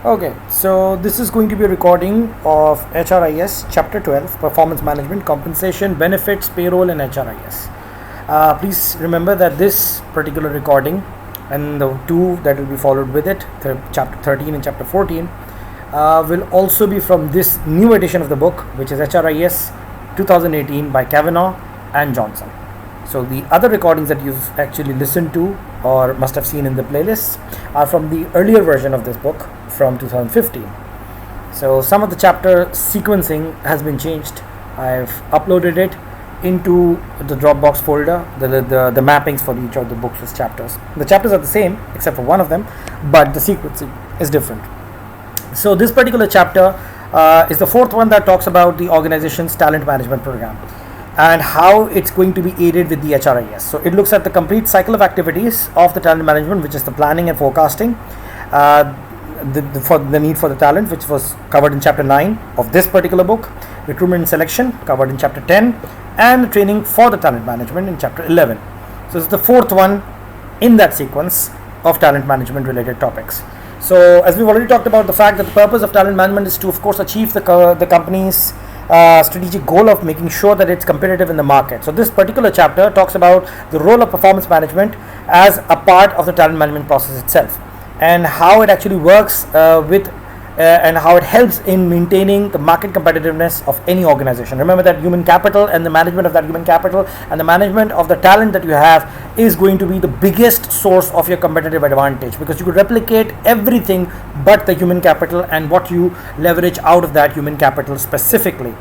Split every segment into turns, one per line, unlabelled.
Okay, so this is going to be a recording of HRIS Chapter 12, Performance Management, Compensation, Benefits, Payroll and HRIS. Please remember that this particular recording and the two that will be followed with it, Chapter 13 and Chapter 14, will also be from this new edition of the book, which is HRIS 2018 by Kavanagh and Johnson. So the other recordings that you've actually listened to or must have seen in the playlists are from the earlier version of this book from 2015. So some of the chapter sequencing has been changed. I've uploaded it into the Dropbox folder, the mappings for each of the books' chapters. The chapters are the same except for one of them, but the sequencing is different. So this particular chapter is the fourth one that talks about the organization's talent management program and how it's going to be aided with the HRIS. So it looks at the complete cycle of activities of the talent management, which is the planning and forecasting, for the need for the talent, which was covered in Chapter 9 of this particular book, recruitment and selection covered in Chapter 10, and the training for the talent management in Chapter 11. So it's the fourth one in that sequence of talent management related topics. So as we've already talked about the fact that the purpose of talent management is to, of course, achieve the company's strategic goal of making sure that it's competitive in the market. So this particular chapter talks about the role of performance management as a part of the talent management process itself, and how it actually works and how it helps in maintaining the market competitiveness of any organization. Remember that human capital and the management of that human capital and the management of the talent that you have is going to be the biggest source of your competitive advantage, because you could replicate everything but the human capital and what you leverage out of that human capital specifically.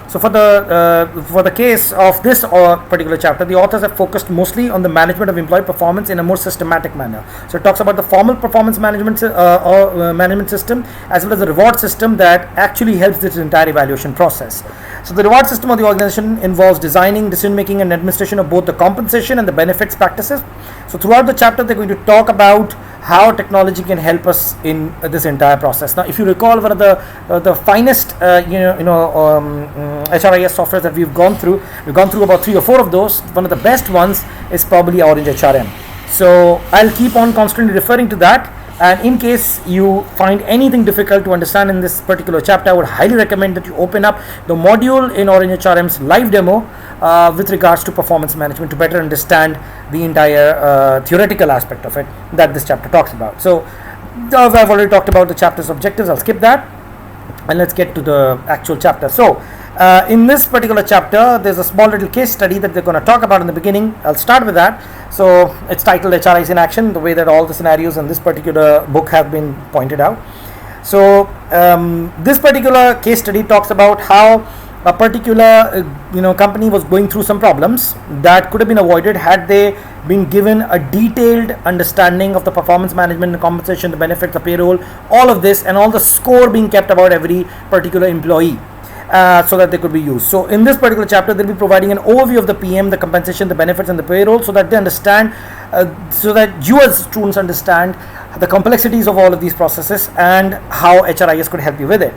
So for the case of this particular chapter, the authors have focused mostly on the management of employee performance in a more systematic manner. So it talks about the formal performance management management system as well as the reward system that actually helps this entire evaluation process. So the reward system of the organization involves designing, decision making and administration of both the compensation and the benefits practices. So throughout the chapter, they're going to talk about how technology can help us in this entire process. Now, if you recall, one of the finest HRIS software that we've gone through about 3 or 4 of those. One of the best ones is probably Orange HRM. So I'll keep on constantly referring to that. And in case you find anything difficult to understand in this particular chapter, I would highly recommend that you open up the module in Orange HRM's live demo with regards to performance management to better understand the entire theoretical aspect of it that this chapter talks about. So I've already talked about the chapter's objectives. I'll skip that and let's get to the actual chapter. So in this particular chapter, there's a small little case study that they're going to talk about in the beginning. I'll start with that. So it's titled HRIS in Action, the way that all the scenarios in this particular book have been pointed out. So this particular case study talks about how a particular company was going through some problems that could have been avoided had they been given a detailed understanding of the performance management, the compensation, the benefits, the payroll, all of this, and all the score being kept about every particular employee. So that they could be used. So in this particular chapter, they'll be providing an overview of the PM, the compensation, the benefits and the payroll, so that they understand, so that you as students understand the complexities of all of these processes and how HRIS could help you with it.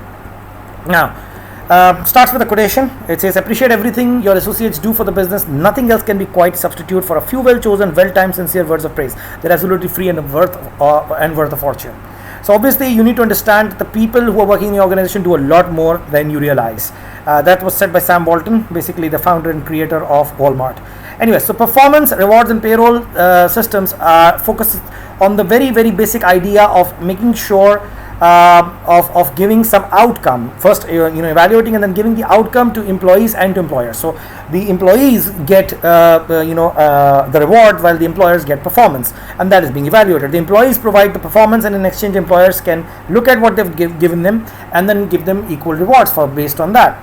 Now, starts with a quotation. It says, "Appreciate everything your associates do for the business. Nothing else can be quite substitute for a few well-chosen, well-timed, sincere words of praise. They're absolutely free and worth a fortune." So obviously you need to understand that the people who are working in the organization do a lot more than you realize. That was said by Sam Walton, basically the founder and creator of Walmart. Anyway, so performance, rewards and payroll systems are focused on the very, very basic idea of making sure of giving some outcome. First, evaluating and then giving the outcome to employees and to employers. So the employees get the reward while the employers get performance, and that is being evaluated. The employees provide the performance, and in exchange, employers can look at what they've given them and then give them equal rewards based on that.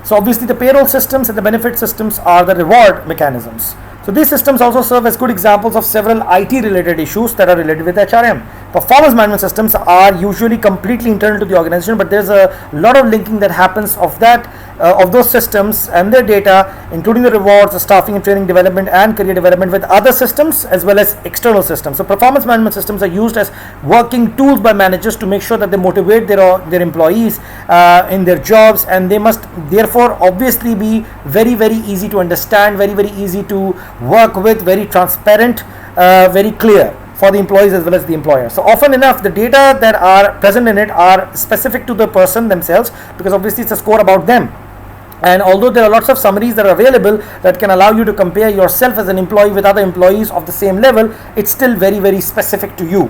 So obviously, the payroll systems and the benefit systems are the reward mechanisms. So these systems also serve as good examples of several IT related issues that are related with HRM. Performance management systems are usually completely internal to the organization, but there's a lot of linking that happens of those systems and their data, including the rewards, the staffing and training development and career development with other systems as well as external systems. So performance management systems are used as working tools by managers to make sure that they motivate their employees in their jobs, and they must therefore obviously be very, very easy to understand, very, very easy to work with, very transparent, very clear. for the employees as well as the employer. So often enough, the data that are present in it are specific to the person themselves, because obviously it's a score about them. And although there are lots of summaries that are available that can allow you to compare yourself as an employee with other employees of the same level, it's still very, very specific to you.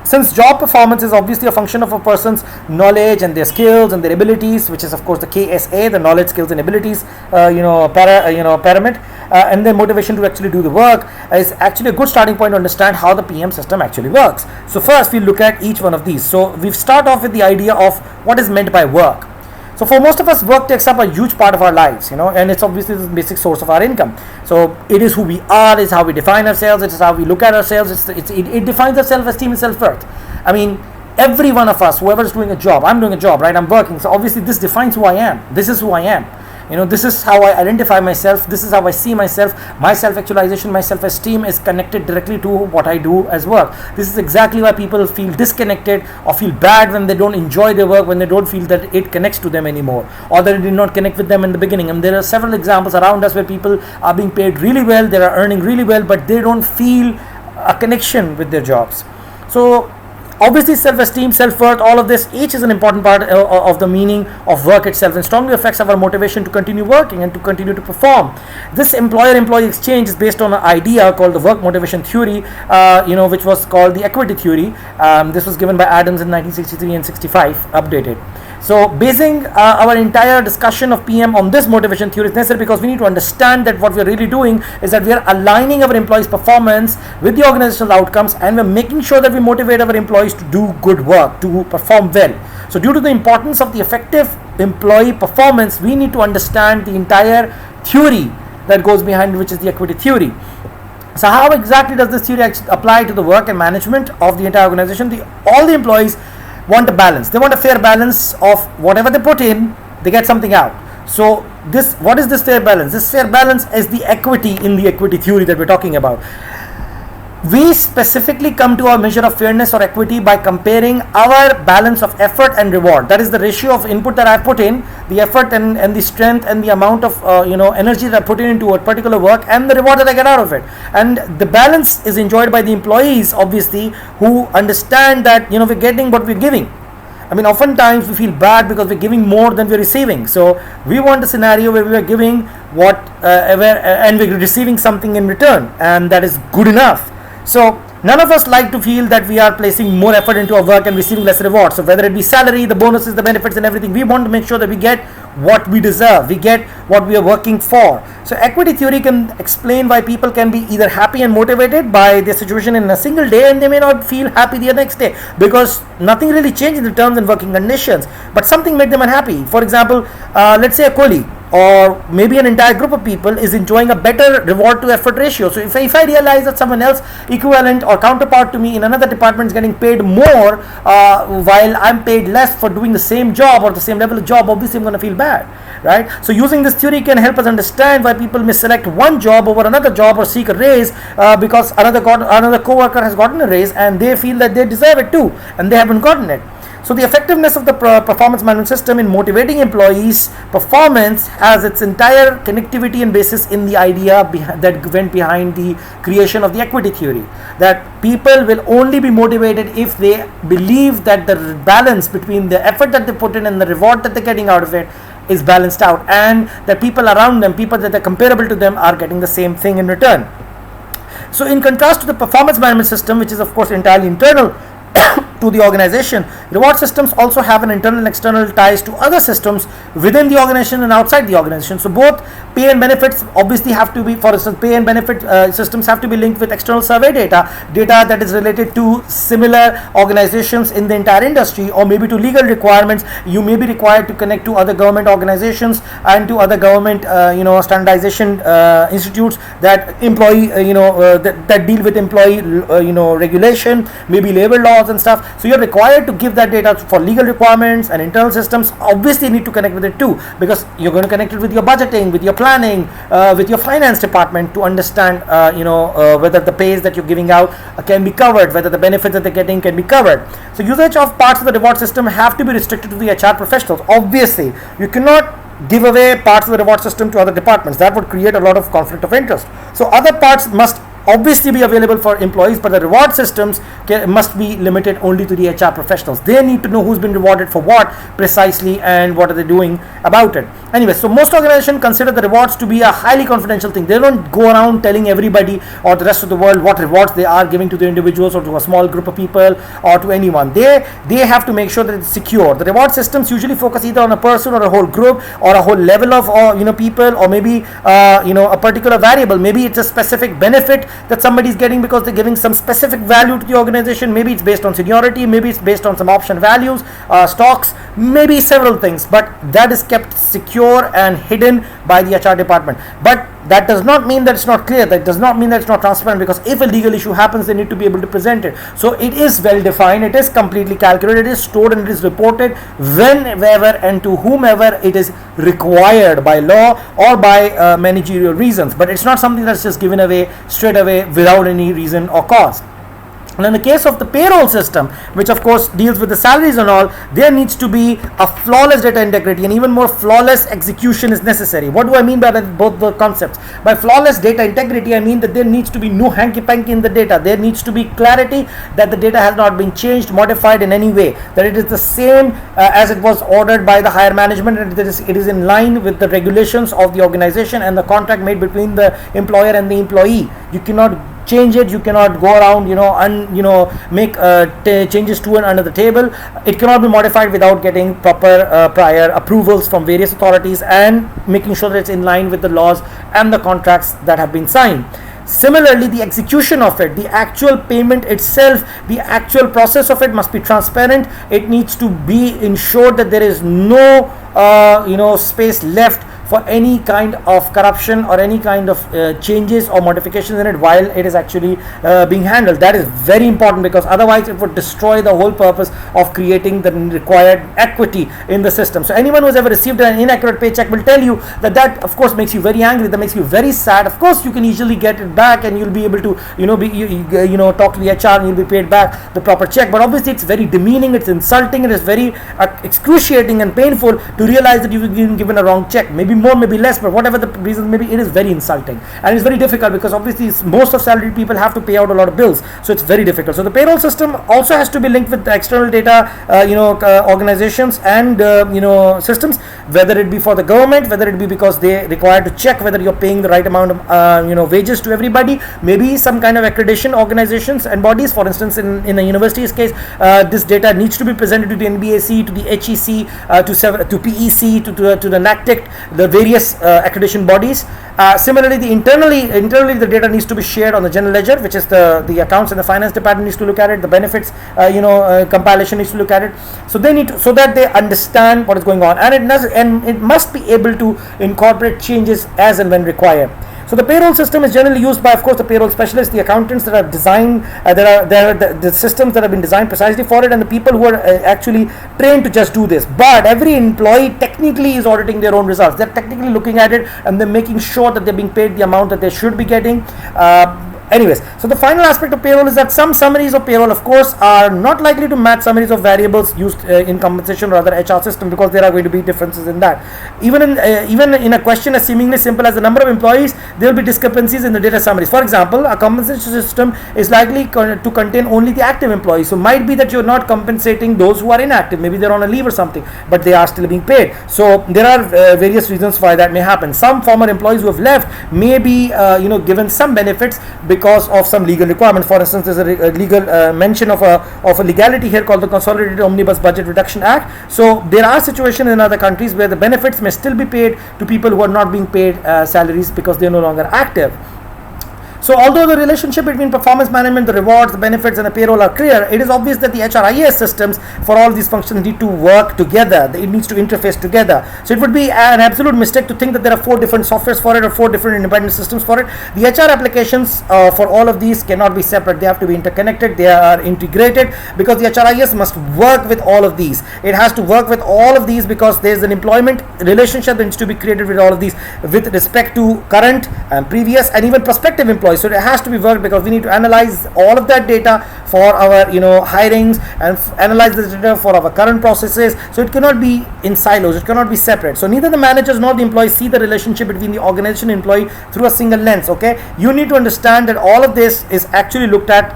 Since job performance is obviously a function of a person's knowledge and their skills and their abilities, which is of course the KSA, the knowledge, skills and abilities, pyramid, and their motivation to actually do the work, is actually a good starting point to understand how the PM system actually works. So first we look at each one of these. So we start off with the idea of what is meant by work. So for most of us, work takes up a huge part of our lives, and it's obviously the basic source of our income. So it is who we are, it's how we define ourselves, it's how we look at ourselves, it defines our self-esteem and self-worth. I mean, every one of us, whoever is doing a job, I'm doing a job, right? I'm working. So obviously this defines who I am. This is who I am. This is how I identify myself. This is how I see myself. My self-actualization, my self-esteem is connected directly to what I do as work. This is exactly why people feel disconnected or feel bad when they don't enjoy their work, when they don't feel that it connects to them anymore, or that it did not connect with them in the beginning. And there are several examples around us where people are being paid really well, they are earning really well, but they don't feel a connection with their jobs. So obviously self-esteem, self-worth, all of this, each is an important part of the meaning of work itself, and strongly affects our motivation to continue working and to continue to perform. This employer-employee exchange is based on an idea called the work motivation theory, which was called the equity theory. This was given by Adams in 1963 and 65, updated. So basing our entire discussion of PM on this motivation theory is necessary, because we need to understand that what we are really doing is that we are aligning our employees' performance with the organizational outcomes, and we're making sure that we motivate our employees to do good work, to perform well. So due to the importance of the effective employee performance, we need to understand the entire theory that goes behind it, which is the equity theory. So how exactly does this theory apply to the work and management of the entire organization? All the employees want a balance. They want a fair balance of whatever they put in, they get something out. So what is this fair balance? This fair balance is the equity in the equity theory that we're talking about. We specifically come to our measure of fairness or equity by comparing our balance of effort and reward. That is the ratio of input that I put in, the effort and the strength and the amount of energy that I put into a particular work, and the reward that I get out of it. And the balance is enjoyed by the employees, obviously, who understand that we're getting what we're giving. I mean, oftentimes we feel bad because we're giving more than we're receiving. So we want a scenario where we are giving and we're receiving something in return, and that is good enough. So none of us like to feel that we are placing more effort into our work and receiving less reward. So whether it be salary, the bonuses, the benefits and everything, we want to make sure that we get what we deserve, we get what we are working for. So equity theory can explain why people can be either happy and motivated by their situation in a single day, and they may not feel happy the next day because nothing really changed in the terms and working conditions, but something made them unhappy. For example, let's say a colleague or maybe an entire group of people is enjoying a better reward to effort ratio. So if I realize that someone else equivalent or counterpart to me in another department is getting paid more while I'm paid less for doing the same job or the same level of job, obviously I'm going to feel bad, right? So using this theory can help us understand why people may select one job over another job or seek a raise because another co-worker has gotten a raise and they feel that they deserve it too and they haven't gotten it. So the effectiveness of the performance management system in motivating employees' performance has its entire connectivity and basis in the idea that went behind the creation of the equity theory. That people will only be motivated if they believe that the balance between the effort that they put in and the reward that they're getting out of it is balanced out, and that people around them, people that are comparable to them, are getting the same thing in return. So in contrast to the performance management system, which is of course entirely internal to the organization, reward systems also have an internal and external ties to other systems within the organization and outside the organization. So both pay and benefits obviously have to be, for instance, pay and benefit systems have to be linked with external survey data that is related to similar organizations in the entire industry, or maybe to legal requirements. You may be required to connect to other government organizations and to other government standardization institutes that employee that deal with employee regulation, maybe labor laws and stuff. So you're required to give that data for legal requirements, and internal systems obviously need to connect with it too, because you're going to connect it with your budgeting, with your planning, with your finance department to understand whether the pays that you're giving out can be covered, whether the benefits that they're getting can be covered. So usage of parts of the reward system have to be restricted to the HR professionals. Obviously you cannot give away parts of the reward system to other departments. That would create a lot of conflict of interest. So other parts must obviously be available for employees, but the reward systems must be limited only to the HR professionals. They need to know who's been rewarded for what precisely and what are they doing about it. Anyway, so most organizations consider the rewards to be a highly confidential thing. They don't go around telling everybody or the rest of the world what rewards they are giving to the individuals or to a small group of people or to anyone. They have to make sure that it's secure. The reward systems usually focus either on a person or a whole group or a whole level of people, or maybe a particular variable. Maybe it's a specific benefit that somebody is getting because they're giving some specific value to the organization. Maybe it's based on seniority, maybe it's based on some option values, stocks, maybe several things, but that is kept secure and hidden by the HR department. But that does not mean that it's not clear. That does not mean that it's not transparent, because if a legal issue happens, they need to be able to present it. So it is well defined, it is completely calculated, it is stored, and it is reported whenever and to whomever it is required by law or by managerial reasons. But it's not something that's just given away straight away without any reason or cause. And in the case of the payroll system, which of course deals with the salaries and all, there needs to be a flawless data integrity, and even more flawless execution is necessary. What do I mean by that, both the concepts? By flawless data integrity, I mean that there needs to be no hanky-panky in the data. There needs to be clarity that the data has not been changed, modified in any way, that it is the same as it was ordered by the higher management, and it is in line with the regulations of the organization and the contract made between the employer and the employee. You cannot change it, you cannot go around make changes to and under the table. It cannot be modified without getting proper prior approvals from various authorities and making sure that it's in line with the laws and the contracts that have been signed. Similarly, the execution of it, the actual payment itself, the actual process of it must be transparent. It needs to be ensured that there is no space left for any kind of corruption or any kind of changes or modifications in it while it is actually being handled. That is very important, because otherwise it would destroy the whole purpose of creating the required equity in the system. So anyone who has ever received an inaccurate paycheck will tell you that of course makes you very angry, that makes you very sad. Of course you can easily get it back and you'll be able to talk to the HR and you'll be paid back the proper check, but obviously it's very demeaning, it's insulting, it is very excruciating and painful to realize that you've been given a wrong check. Maybe more, maybe less, but whatever the reason maybe, it is very insulting and it's very difficult, because obviously most of salaried people have to pay out a lot of bills, so it's very difficult. So the payroll system also has to be linked with the external data organizations and systems, whether it be for the government, whether it be because they require to check whether you're paying the right amount of wages to everybody, maybe some kind of accreditation organizations and bodies. For instance, in a university's case, this data needs to be presented to the NBAC, to the HEC, to PEC, to the NACTEC, the various accreditation bodies. Similarly, internally the data needs to be shared on the general ledger, which is the accounts and the finance department needs to look at it. The benefits compilation needs to look at it. So they need to, so that they understand what is going on, and it must be able to incorporate changes as and when required. So the payroll system is generally used by, of course, the payroll specialists, the accountants that have designed, the systems that have been designed precisely for it, and the people who are actually trained to just do this. But every employee technically is auditing their own results. They're technically looking at it and they're making sure that they're being paid the amount that they should be getting. Anyways, so the final aspect of payroll is that some summaries of payroll, of course, are not likely to match summaries of variables used in compensation or other HR system, because there are going to be differences in that. Even in a question as seemingly simple as the number of employees, there will be discrepancies in the data summaries. For example, a compensation system is likely to contain only the active employees. So might be that you're not compensating those who are inactive. Maybe they're on a leave or something, but they are still being paid. So there are various reasons why that may happen. Some former employees who have left may be given some benefits because of some legal requirement. For instance, there's a legal mention of a legality here called the Consolidated Omnibus Budget Reduction Act. So there are situations in other countries where the benefits may still be paid to people who are not being paid salaries because they're no longer active. So although the relationship between performance management, the rewards, the benefits, and the payroll are clear, it is obvious that the HRIS systems for all these functions need to work together. It needs to interface together. So it would be an absolute mistake to think that there are 4 different softwares for it or 4 different independent systems for it. The HR applications for all of these cannot be separate. They have to be interconnected. They are integrated, because the HRIS must work with all of these. It has to work with all of these because there is an employment relationship that needs to be created with all of these with respect to current and previous and even prospective employees. employees. So it has to be worked because we need to analyze all of that data for our hirings, and analyze the data for our current processes. So it cannot be in silos, it cannot be separate. So neither the managers nor the employees see the relationship between the organization and employee through a single lens. Okay, you need to understand that all of this is actually looked at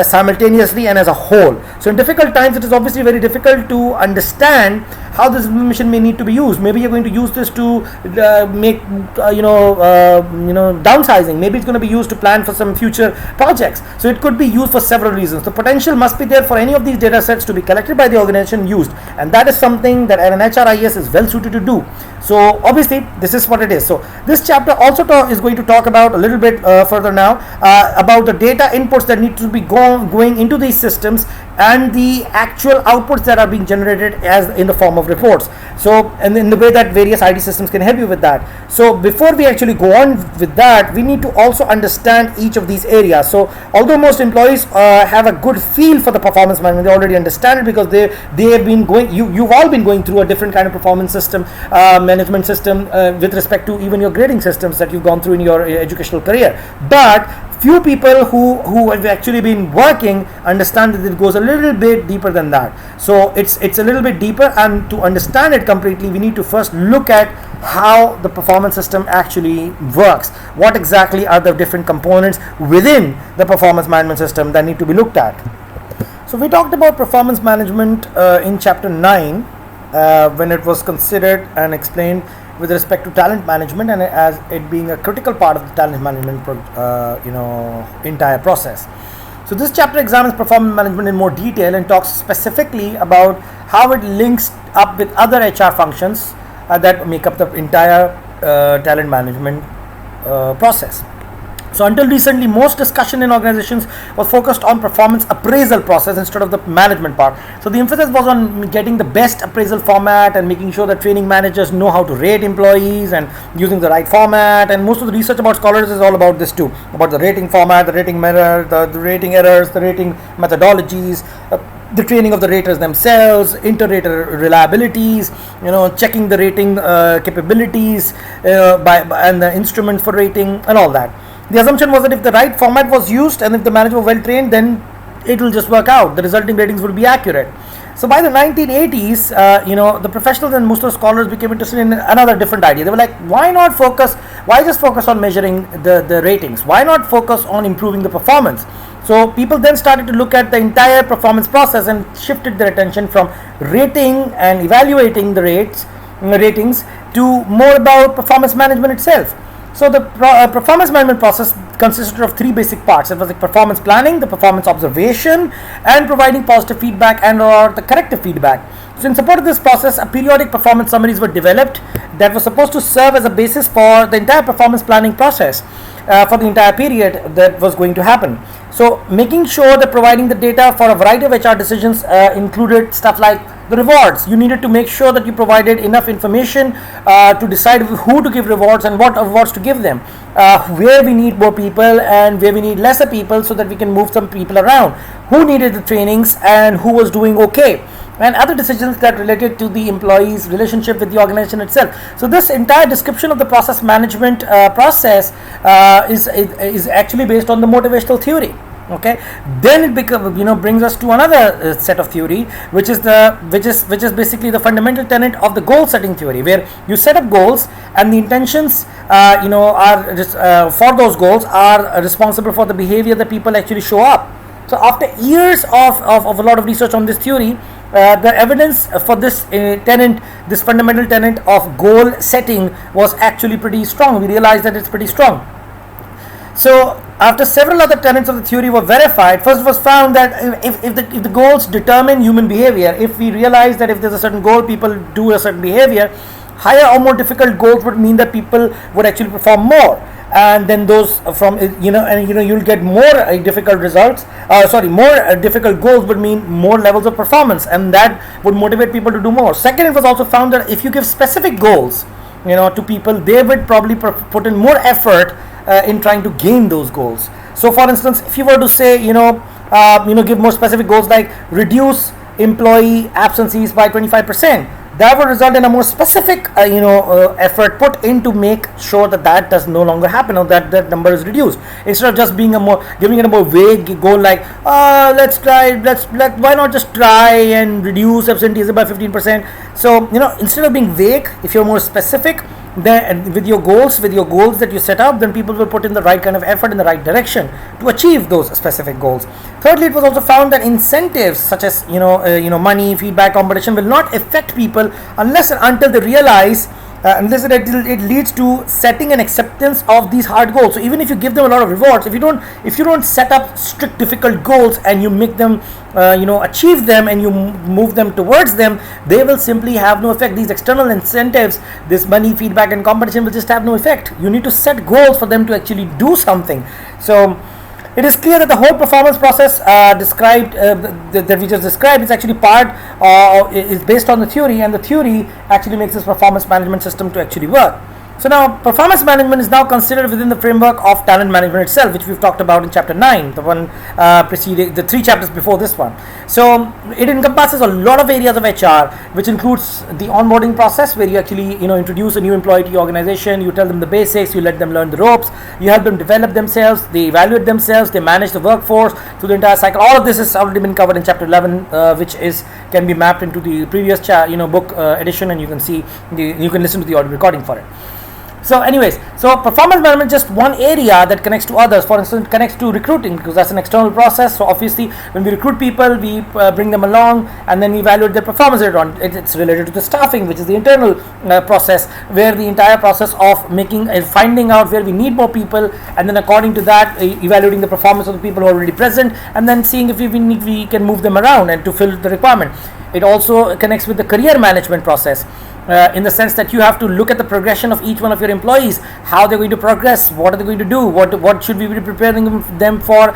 simultaneously and as a whole. So in difficult times, it is obviously very difficult to understand how this information may need to be used. Maybe you're going to use this to make downsizing. Maybe it's going to be used to plan for some future projects. So it could be used for several reasons. The potential must be there for any of these data sets to be collected by the organization and used, and that is something that an HRIS is well suited to do. So obviously this is what it is. So this chapter also is going to talk about a little bit further now about the data inputs that need to be going into these systems, and the actual outputs that are being generated as in the form of reports. So, and in the way that various ID systems can help you with that. So before we actually go on with that, we need to also understand each of these areas. So although most employees have a good feel for the performance management, they already understand it because they have been going, you've all been going through a different kind of performance system, management system with respect to even your grading systems that you've gone through in your educational career. But few people who have actually been working understand that it goes a little bit deeper than that. So it's a little bit deeper, and to understand it completely, we need to first look at how the performance system actually works. What exactly are the different components within the performance management system that need to be looked at? So we talked about performance management in chapter 9 when it was considered and explained with respect to talent management, and as it being a critical part of the talent management entire process. So this chapter examines performance management in more detail and talks specifically about how it links up with other HR functions that make up the entire talent management process. So until recently, most discussion in organizations was focused on performance appraisal process instead of the management part. So the emphasis was on getting the best appraisal format and making sure that training managers know how to rate employees and using the right format. And most of the research about scholars is all about this too, about the rating format, the rating mirror, the rating errors, the rating methodologies, the training of the raters themselves, inter-rater reliabilities, checking the rating capabilities and the instrument for rating and all that. The assumption was that if the right format was used and if the manager was well trained, then it will just work out. The resulting ratings will be accurate. So by the 1980s, the professionals and most of the scholars became interested in another different idea. They were like, why just focus on measuring the ratings? Why not focus on improving the performance? So people then started to look at the entire performance process and shifted their attention from rating and evaluating the ratings to more about performance management itself. So the performance management process consisted of three basic parts. It was the performance planning, the performance observation, and providing positive feedback and or the corrective feedback. So in support of this process, a periodic performance summaries were developed that were supposed to serve as a basis for the entire performance planning process for the entire period that was going to happen. So making sure that providing the data for a variety of HR decisions included stuff like the rewards. You needed to make sure that you provided enough information to decide who to give rewards and what rewards to give them, where we need more people and where we need lesser people so that we can move some people around, who needed the trainings and who was doing okay, and other decisions that related to the employee's relationship with the organization itself. So this entire description of the process management process is actually based on the motivational theory. Okay, then it brings us to another set of theory, which is basically the fundamental tenet of the goal setting theory, where you set up goals and the intentions are for those goals are responsible for the behavior that people actually show up. So after years of a lot of research on this theory, the evidence for this this fundamental tenet of goal setting was actually pretty strong. We realized that it's pretty strong. So after several other tenets of the theory were verified, first it was found that if the goals determine human behavior, if we realize that if there's a certain goal, people do a certain behavior, higher or more difficult goals would mean that people would actually perform more. And then those you'll get more difficult results. More difficult goals would mean more levels of performance, and that would motivate people to do more. Second, it was also found that if you give specific goals, to people, they would probably put in more effort in trying to gain those goals. So for instance, if you were to say give more specific goals like reduce employee absences by 25%, that would result in a more specific effort put in to make sure that does no longer happen, or that number is reduced, instead of just being giving it a more vague goal like why not just try and reduce absenteeism by 15%. So instead of being vague, if you're more specific, then with your goals that you set up, then people will put in the right kind of effort in the right direction to achieve those specific goals. Thirdly, it was also found that incentives such as money, feedback, competition will not affect people unless and until they realize unless it leads to setting and acceptance of these hard goals. So even if you give them a lot of rewards, if you don't set up strict difficult goals and you make them achieve them and you move them towards them, they will simply have no effect. These external incentives, this money, feedback and competition will just have no effect. You need to set goals for them to actually do something. So it is clear that the whole performance process that we just described is actually is based on the theory, and the theory actually makes this performance management system to actually work. So now performance management is now considered within the framework of talent management itself, which we've talked about in chapter 9, the one preceding the 3 chapters before this one. So it encompasses a lot of areas of HR, which includes the onboarding process, where you actually introduce a new employee to your organization, you tell them the basics, you let them learn the ropes, you help them develop themselves, they evaluate themselves, they manage the workforce through the entire cycle. All of this has already been covered in chapter 11, which can be mapped into the previous book edition, and you can see you can listen to the audio recording for it. So performance management is just one area that connects to others. For instance, it connects to recruiting, because that's an external process. So obviously when we recruit people, we bring them along and then we evaluate their performance later on. It's related to the staffing, which is the internal process, where the entire process of finding out where we need more people, and then according to that evaluating the performance of the people who are already present, and then seeing if we can move them around and to fill the requirement. It also connects with the career management process. In the sense that you have to look at the progression of each one of your employees, how they're going to progress, what are they going to do, what should we be preparing them for,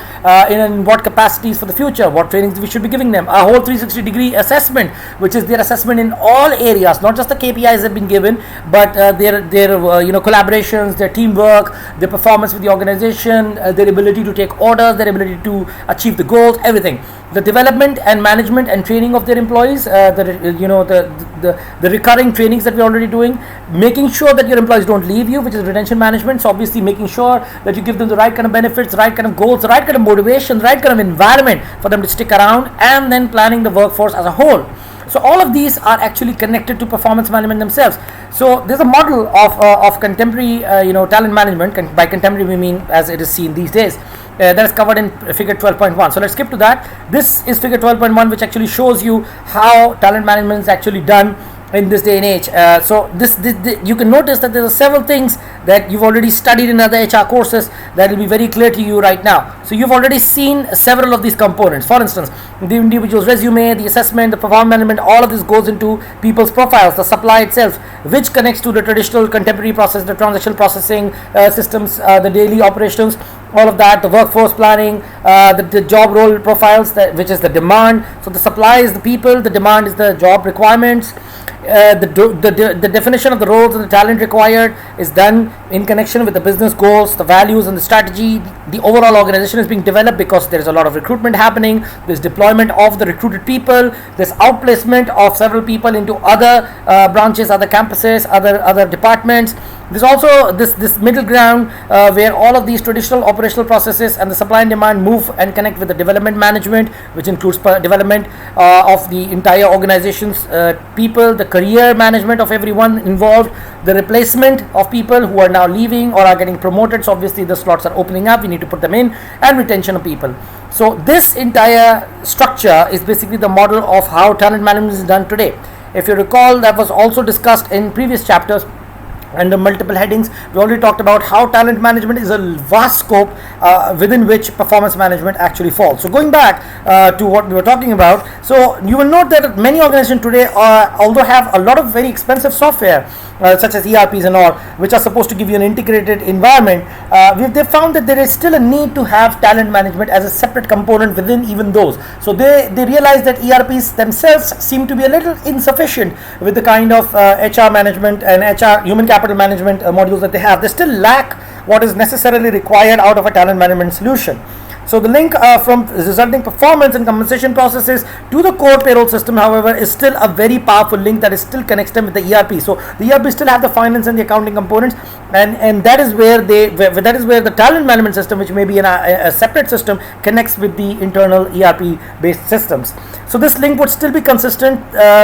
in what capacities for the future, what trainings we should be giving them, a whole 360-degree assessment, which is their assessment in all areas, not just the KPIs that have been given, but their collaborations, their teamwork, their performance with the organization, their ability to take orders, their ability to achieve the goals, everything. The development and management and training of their employees, the recurring trainings that we're already doing, making sure that your employees don't leave you, which is retention management. So obviously making sure that you give them the right kind of benefits, the right kind of goals, the right kind of motivation, the right kind of environment for them to stick around, and then planning the workforce as a whole. So all of these are actually connected to performance management themselves. So there's a model of contemporary talent management. By contemporary we mean as it is seen these days. That is covered in figure 12.1. So let's skip to that. This is figure 12.1, which actually shows you how talent management is actually done in this day and age. So this you can notice that there are several things that you've already studied in other HR courses that will be very clear to you right now. So you've already seen several of these components. For instance, the individual's resume, the assessment, the performance management, all of this goes into people's profiles, the supply itself, which connects to the traditional contemporary process, the transactional processing systems, the daily operations, all of that, the workforce planning, the job role profiles, which is the demand. So the supply is the people, the demand is the job requirements. The definition of the roles and the talent required is done in connection with the business goals, the values and the strategy. The overall organization is being developed because there is a lot of recruitment happening. There's deployment of the recruited people. There's outplacement of several people into other branches, other campuses, other departments. There's also this middle ground where all of these traditional operational processes and the supply and demand move and connect with the development management, which includes development of the entire organization's people, the career management of everyone involved, the replacement of people who are now leaving or are getting promoted. So obviously the slots are opening up, we need to put them in, and retention of people. So this entire structure is basically the model of how talent management is done today. If you recall, that was also discussed in previous chapters. Under multiple headings, we already talked about how talent management is a vast scope within which performance management actually falls. So going back to what we were talking about, so you will note that many organizations today although have a lot of very expensive software such as ERPs and all, which are supposed to give you an integrated environment, they found that there is still a need to have talent management as a separate component within even those. So they realize that ERPs themselves seem to be a little insufficient with the kind of HR management and HR human capital management modules that they have. They still lack what is necessarily required out of a talent management solution. So the link from resulting performance and compensation processes to the core payroll system, however, is still a very powerful link that is still connects them with the ERP. So the ERP still have the finance and the accounting components, and that is where that is where the talent management system, which may be a separate system, connects with the internal ERP based systems. So this link would still be consistent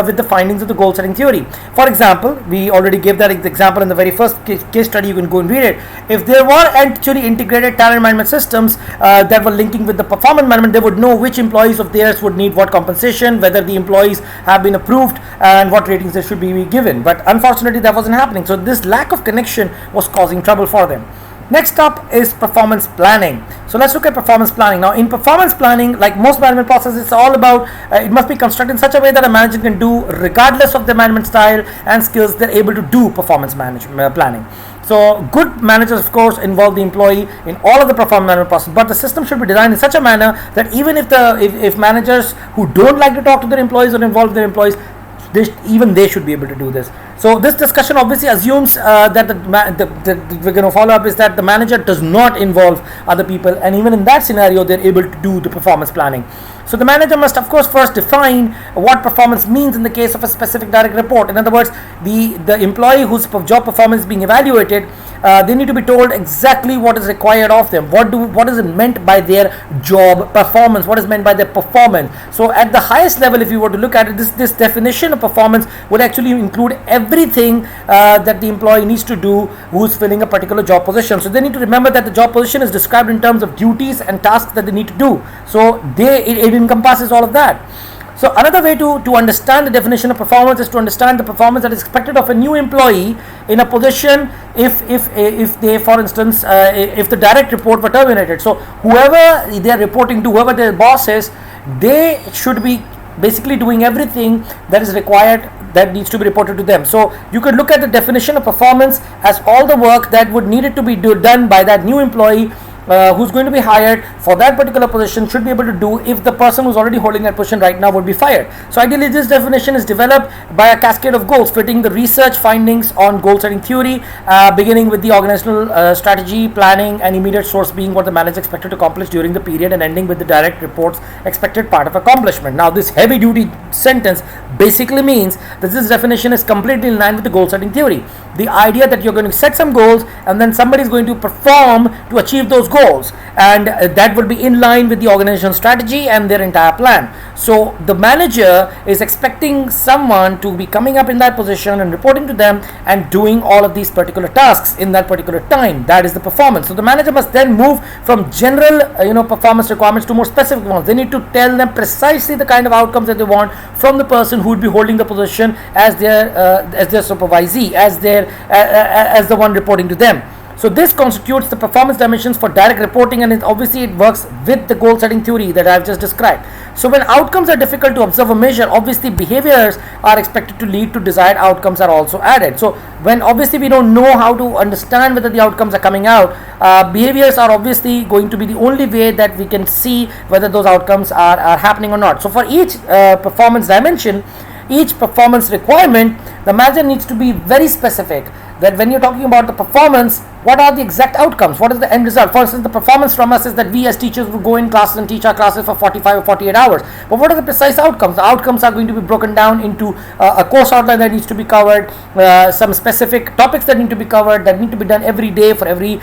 with the findings of the goal setting theory. For example, we already gave that example in the very first case study. You can go and read it. If there were actually integrated talent management systems that were linking with the performance management, they would know which employees of theirs would need what compensation, whether the employees have been approved, and what ratings they should be given. But unfortunately, that wasn't happening. So this lack of connection was causing trouble for them. Next up is performance planning. So let's look at performance planning. Now, in performance planning, like most management processes, it's all about it must be constructed in such a way that a manager can do, regardless of the management style and skills, they're able to do performance management planning. So good managers, of course, involve the employee in all of the performance management process, but the system should be designed in such a manner that even if managers who don't like to talk to their employees or involve their employees, even they should be able to do this. So this discussion obviously assumes that we're going to follow up is that the manager does not involve other people, and even in that scenario, they're able to do the performance planning. So the manager must, of course, first define what performance means in the case of a specific direct report. In other words, the employee whose job performance is being evaluated, they need to be told exactly what is required of them. What is meant by their job performance? What is meant by their performance? So at the highest level, if you were to look at it, this definition of performance would actually include everything that the employee needs to do who is filling a particular job position. So they need to remember that the job position is described in terms of duties and tasks that they need to do. So it encompasses all of that. So another way to understand the definition of performance is to understand the performance that is expected of a new employee in a position if they, for instance, if the direct report were terminated. So whoever they are reporting to, whoever their boss is, they should be basically doing everything that is required, that needs to be reported to them. So you could look at the definition of performance as all the work that would need it to be done by that new employee who's going to be hired for that particular position should be able to do if the person who's already holding that position right now would be fired. So ideally, this definition is developed by a cascade of goals fitting the research findings on goal setting theory, beginning with the organizational strategy, planning, and immediate source being what the manager expected to accomplish during the period, and ending with the direct reports expected part of accomplishment. Now, this heavy duty sentence basically means that this definition is completely in line with the goal setting theory. The idea that you're going to set some goals and then somebody is going to perform to achieve those goals, and that will be in line with the organization strategy and their entire plan. So the manager is expecting someone to be coming up in that position and reporting to them and doing all of these particular tasks in that particular time. That is the performance. So the manager must then move from general performance requirements to more specific ones. They need to tell them precisely the kind of outcomes that they want from the person who would be holding the position as their supervisee, as the one reporting to them. So this constitutes the performance dimensions for direct reporting, and it works with the goal setting theory that I've just described. So when outcomes are difficult to observe or measure, obviously behaviors are expected to lead to desired outcomes are also added. So when obviously we don't know how to understand whether the outcomes are coming out, behaviors are obviously going to be the only way that we can see whether those outcomes are happening or not. So for each performance dimension, each performance requirement, the manager needs to be very specific that when you're talking about the performance, what are the exact outcomes? What is the end result? For instance, the performance from us is that we as teachers will go in classes and teach our classes for 45 or 48 hours. But what are the precise outcomes? The outcomes are going to be broken down into a course outline that needs to be covered, some specific topics that need to be covered, that need to be done every day for every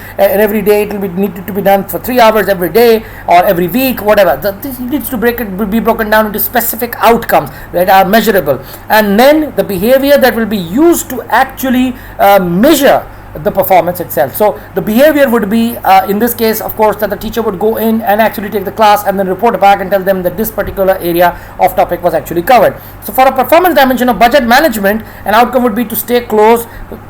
day. It will be needed to be done for 3 hours every day or every week, whatever. This needs to be broken down into specific outcomes that are measurable. And then the behavior that will be used to actually measure the performance itself. So the behavior would be in this case, of course, that the teacher would go in and actually take the class and then report back and tell them that this particular area of topic was actually covered. So for a performance dimension of budget management, an outcome would be to stay close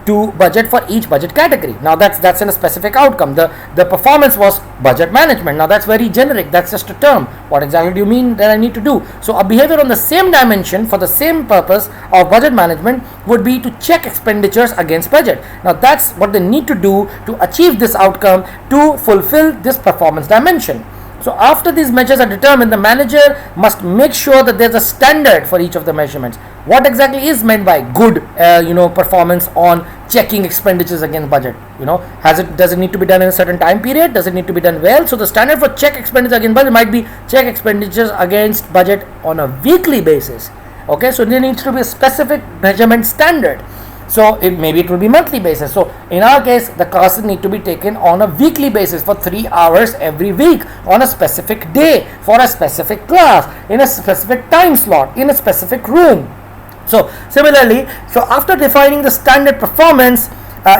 to budget for each budget category. Now that's in a specific outcome. The performance was budget management. Now that's very generic. That's just a term. What exactly do you mean that I need to do? So a behavior on the same dimension for the same purpose of budget management would be to check expenditures against budget. Now that's what they need to do to achieve this outcome to fulfill this performance dimension. So after these measures are determined, the manager must make sure that there's a standard for each of the measurements. What exactly is meant by good performance on checking expenditures against budget? Does it need to be done in a certain time period? Does it need to be done well? So the standard for check expenditure against budget might be check expenditures against budget on a weekly basis. Okay, so there needs to be a specific measurement standard. So maybe it will be monthly basis. So in our case, the classes need to be taken on a weekly basis for 3 hours every week on a specific day for a specific class in a specific time slot in a specific room. So similarly, after defining the standard performance,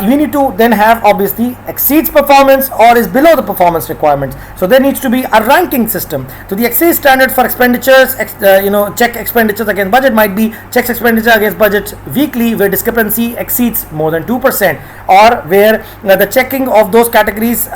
you need to then have obviously exceeds performance or is below the performance requirements. So there needs to be a ranking system. So the exceed standard for expenditures, check expenditures against budget might be checks expenditure against budget weekly where discrepancy exceeds more than 2%, or where the checking of those categories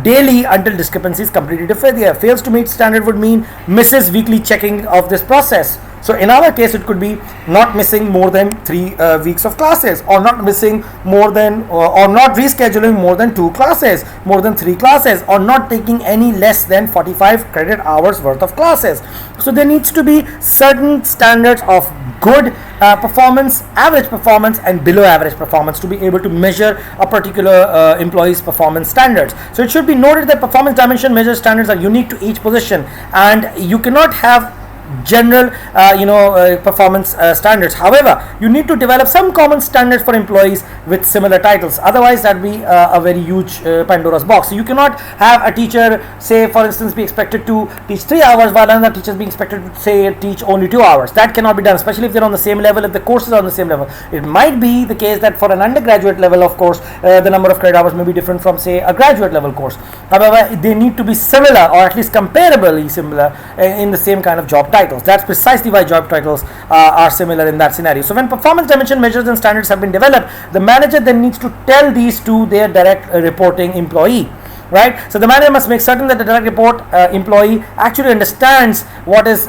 daily until discrepancy is completely fails to meet standard would mean misses weekly checking of this process. So in our case, it could be not missing more than 3 weeks of classes, or not missing more than, or not rescheduling more than 2 classes, more than 3 classes, or not taking any less than 45 credit hours worth of classes. So there needs to be certain standards of good performance, average performance, and below average performance to be able to measure a particular employee's performance standards. So it should be noted that performance dimension measure standards are unique to each position, and you cannot have general performance standards. However, you need to develop some common standards for employees with similar titles, otherwise that would be a very huge Pandora's box. So you cannot have a teacher, say for instance, be expected to teach 3 hours while another teacher is being expected to say teach only 2 hours. That cannot be done, especially if they're on the same level, if the courses are on the same level. It might be the case that for an undergraduate level of course the number of credit hours may be different from say a graduate level course. However, they need to be similar, or at least comparably similar in the same kind of job titles. That's precisely why job titles are similar in that scenario. So when performance dimension measures and standards have been developed, the manager then needs to tell these to their direct reporting employee. Right, so the manager must make certain that the direct report employee actually understands what is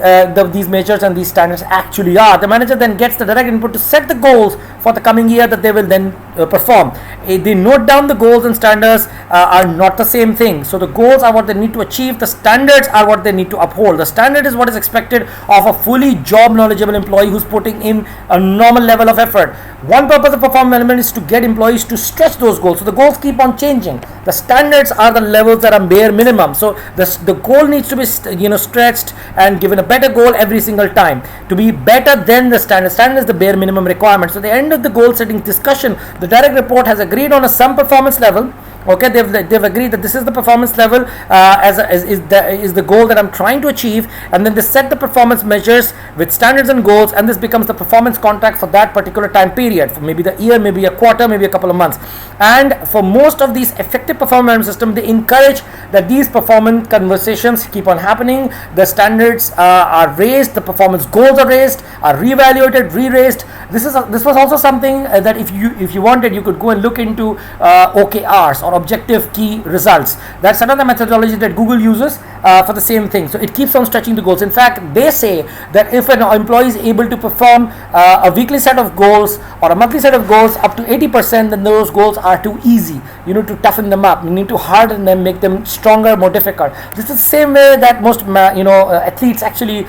these measures and these standards actually are. The manager then gets the direct input to set the goals for the coming year that they will then perform. They note down the goals and standards are not the same thing. So the goals are what they need to achieve. The standards are what they need to uphold. The standard is what is expected of a fully job knowledgeable employee who's putting in a normal level of effort. One purpose of performance management is to get employees to stretch those goals. So the goals keep on changing. The standards are the levels that are bare minimum. So the goal needs to be stretched and given a better goal every single time to be better than the standard. Standard is the bare minimum requirement. So at the end of the goal setting discussion, the direct report has agreed on some performance level. Okay, they've agreed that this is the performance level is the goal that I'm trying to achieve, and then they set the performance measures with standards and goals, and this becomes the performance contract for that particular time period, for maybe the year, maybe a quarter, maybe a couple of months. And for most of these effective performance management systems, they encourage that these performance conversations keep on happening. The standards are raised, the performance goals are raised, are reevaluated, re-raised. This was also something that if you wanted, you could go and look into OKRs, or objective key results. That's another methodology that Google uses for the same thing. So it keeps on stretching the goals. In fact, they say that if an employee is able to perform a weekly set of goals or a monthly set of goals up to 80%, then those goals are too easy. You need to toughen them up. You need to harden them, make them stronger, more difficult. This is the same way that most athletes actually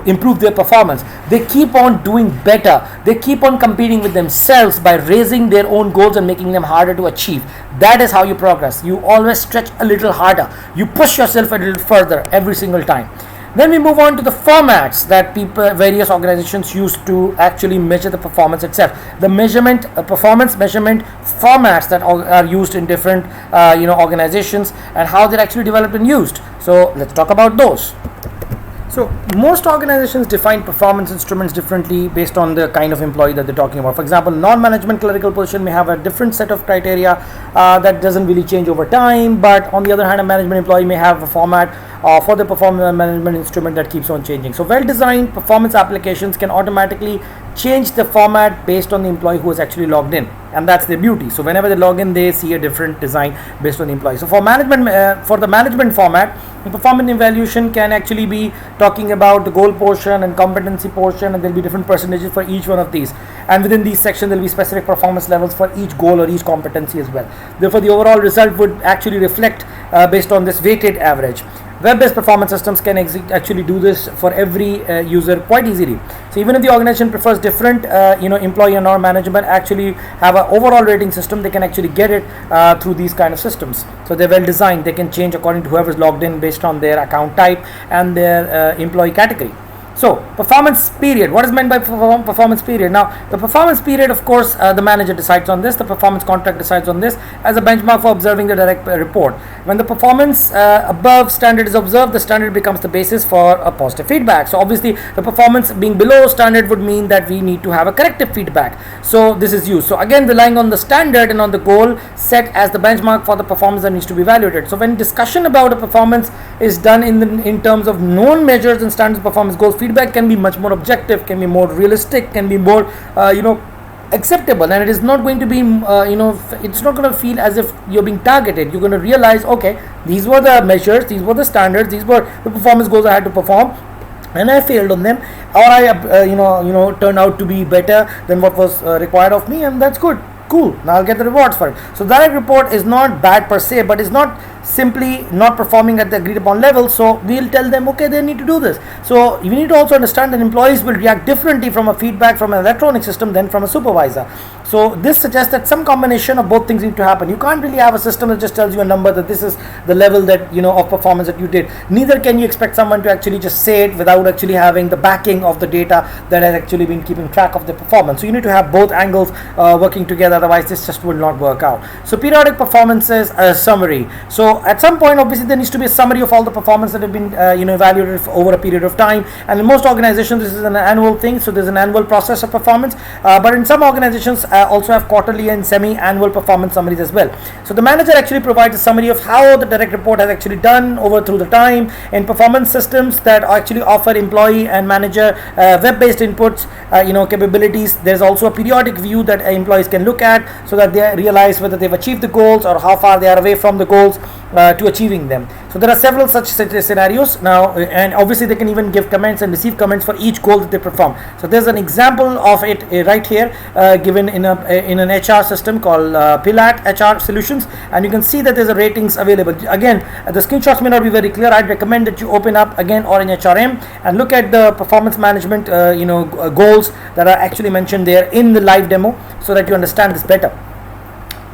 improve their performance. They keep on doing better. They keep on competing with themselves by raising their own goals and making them harder to achieve. That is how you progress. You always stretch a little harder. You push yourself a little further every single time. Then we move on to the formats that various organizations use to actually measure the performance itself. The performance measurement formats that are used in different organizations, and how they're actually developed and used. So let's talk about those. So most organizations define performance instruments differently based on the kind of employee that they're talking about. For example, non-management clerical position may have a different set of criteria that doesn't really change over time, but on the other hand, a management employee may have a format for the performance management instrument that keeps on changing. So well-designed performance applications can automatically change the format based on the employee who is actually logged in, and that's their beauty. So whenever they log in, they see a different design based on the employee. So for the management format, the performance evaluation can actually be talking about the goal portion and competency portion, and there'll be different percentages for each one of these, and within these sections there'll be specific performance levels for each goal or each competency as well. Therefore the overall result would actually reflect based on this weighted average. Web-based performance systems can actually do this for every user quite easily. So even if the organization prefers different employee and or management actually have an overall rating system, they can actually get it through these kind of systems. So they're well designed. They can change according to whoever's logged in based on their account type and their employee category. So performance period, what is meant by performance period? Now the performance period, of course, the manager decides on this, the performance contract decides on this as a benchmark for observing the direct report. When the performance above standard is observed, the standard becomes the basis for a positive feedback. So obviously the performance being below standard would mean that we need to have a corrective feedback. So this is used. So again, relying on the standard and on the goal set as the benchmark for the performance that needs to be evaluated. So when discussion about a performance is done in terms of known measures and standards performance goals, feedback can be much more objective, can be more realistic, can be more acceptable, and it is not going to be it's not going to feel as if you're being targeted. You're going to realize, okay, these were the measures, these were the standards, these were the performance goals I had to perform, and I failed on them, or I turned out to be better than what was required of me, and that's good. Cool, now I'll get the rewards for it. So direct report is not bad per se, but it's not simply not performing at the agreed upon level. So we'll tell them, okay, they need to do this. So you need to also understand that employees will react differently from a feedback from an electronic system than from a supervisor. So this suggests that some combination of both things need to happen. You can't really have a system that just tells you a number that this is the level that of performance that you did. Neither can you expect someone to actually just say it without actually having the backing of the data that has actually been keeping track of the performance. So you need to have both angles working together, otherwise this just will not work out. So periodic performances summary. So at some point, obviously, there needs to be a summary of all the performance that have been evaluated over a period of time. And in most organizations, this is an annual thing. So there's an annual process of performance. But in some organizations, also have quarterly and semi-annual performance summaries as well. So the manager actually provides a summary of how the direct report has actually done through the time in performance systems that actually offer employee and manager web-based inputs, capabilities. There's also a periodic view that employees can look at so that they realize whether they've achieved the goals or how far they are away from the goals to achieving them. So there are several such scenarios now, and obviously they can even give comments and receive comments for each goal that they perform. So there's an example of it right here given in an HR system called Pilat HR Solutions, and you can see that there's a ratings available. Again, the screenshots may not be very clear. I'd recommend that you open up again or in HRM and look at the performance management goals that are actually mentioned there in the live demo so that you understand this better.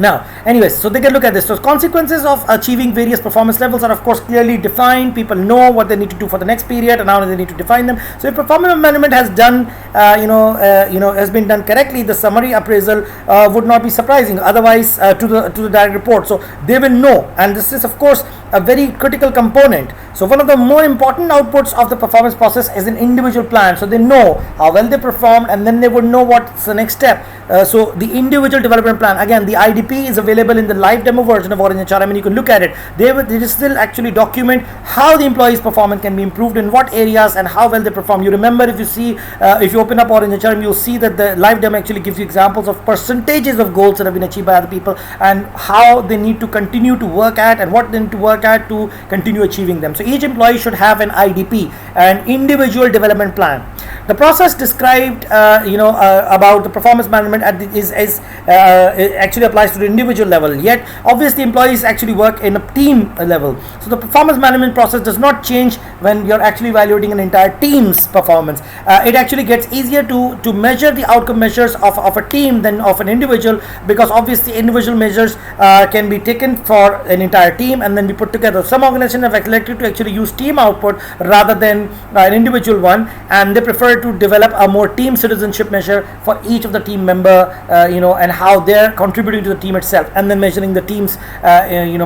Now, anyways, so they can look at this. So consequences of achieving various performance levels are of course clearly defined. People know what they need to do for the next period, and how they need to define them. So if performance management has done, has been done correctly, the summary appraisal would not be surprising. Otherwise, to the direct report, so they will know, and this is of course a very critical component. So one of the more important outputs of the performance process is an individual plan. So they know how well they performed, and then they would know what's the next step. So the individual development plan, again, the IDP is available in the live demo version of Orange HRM, and you can look at it. They still actually document how the employee's performance can be improved, in what areas, and how well they perform. You remember, if you open up Orange HRM, you'll see that the live demo actually gives you examples of percentages of goals that have been achieved by other people, and how they need to continue to work at, and what they need to work at to continue achieving them. So each employee should have an IDP, an individual development plan. The process described about the performance management actually applies to the individual level, yet obviously employees actually work in a team level. So the performance management process does not change when you're actually evaluating an entire team's performance. It actually gets easier to measure the outcome measures of a team than of an individual, because obviously individual measures can be taken for an entire team and then be put together. Some organizations have elected to actually use team output rather than an individual one, and they prefer to develop a more team citizenship measure for each of the team member, and how they're contributing to the team itself, and then measuring the team's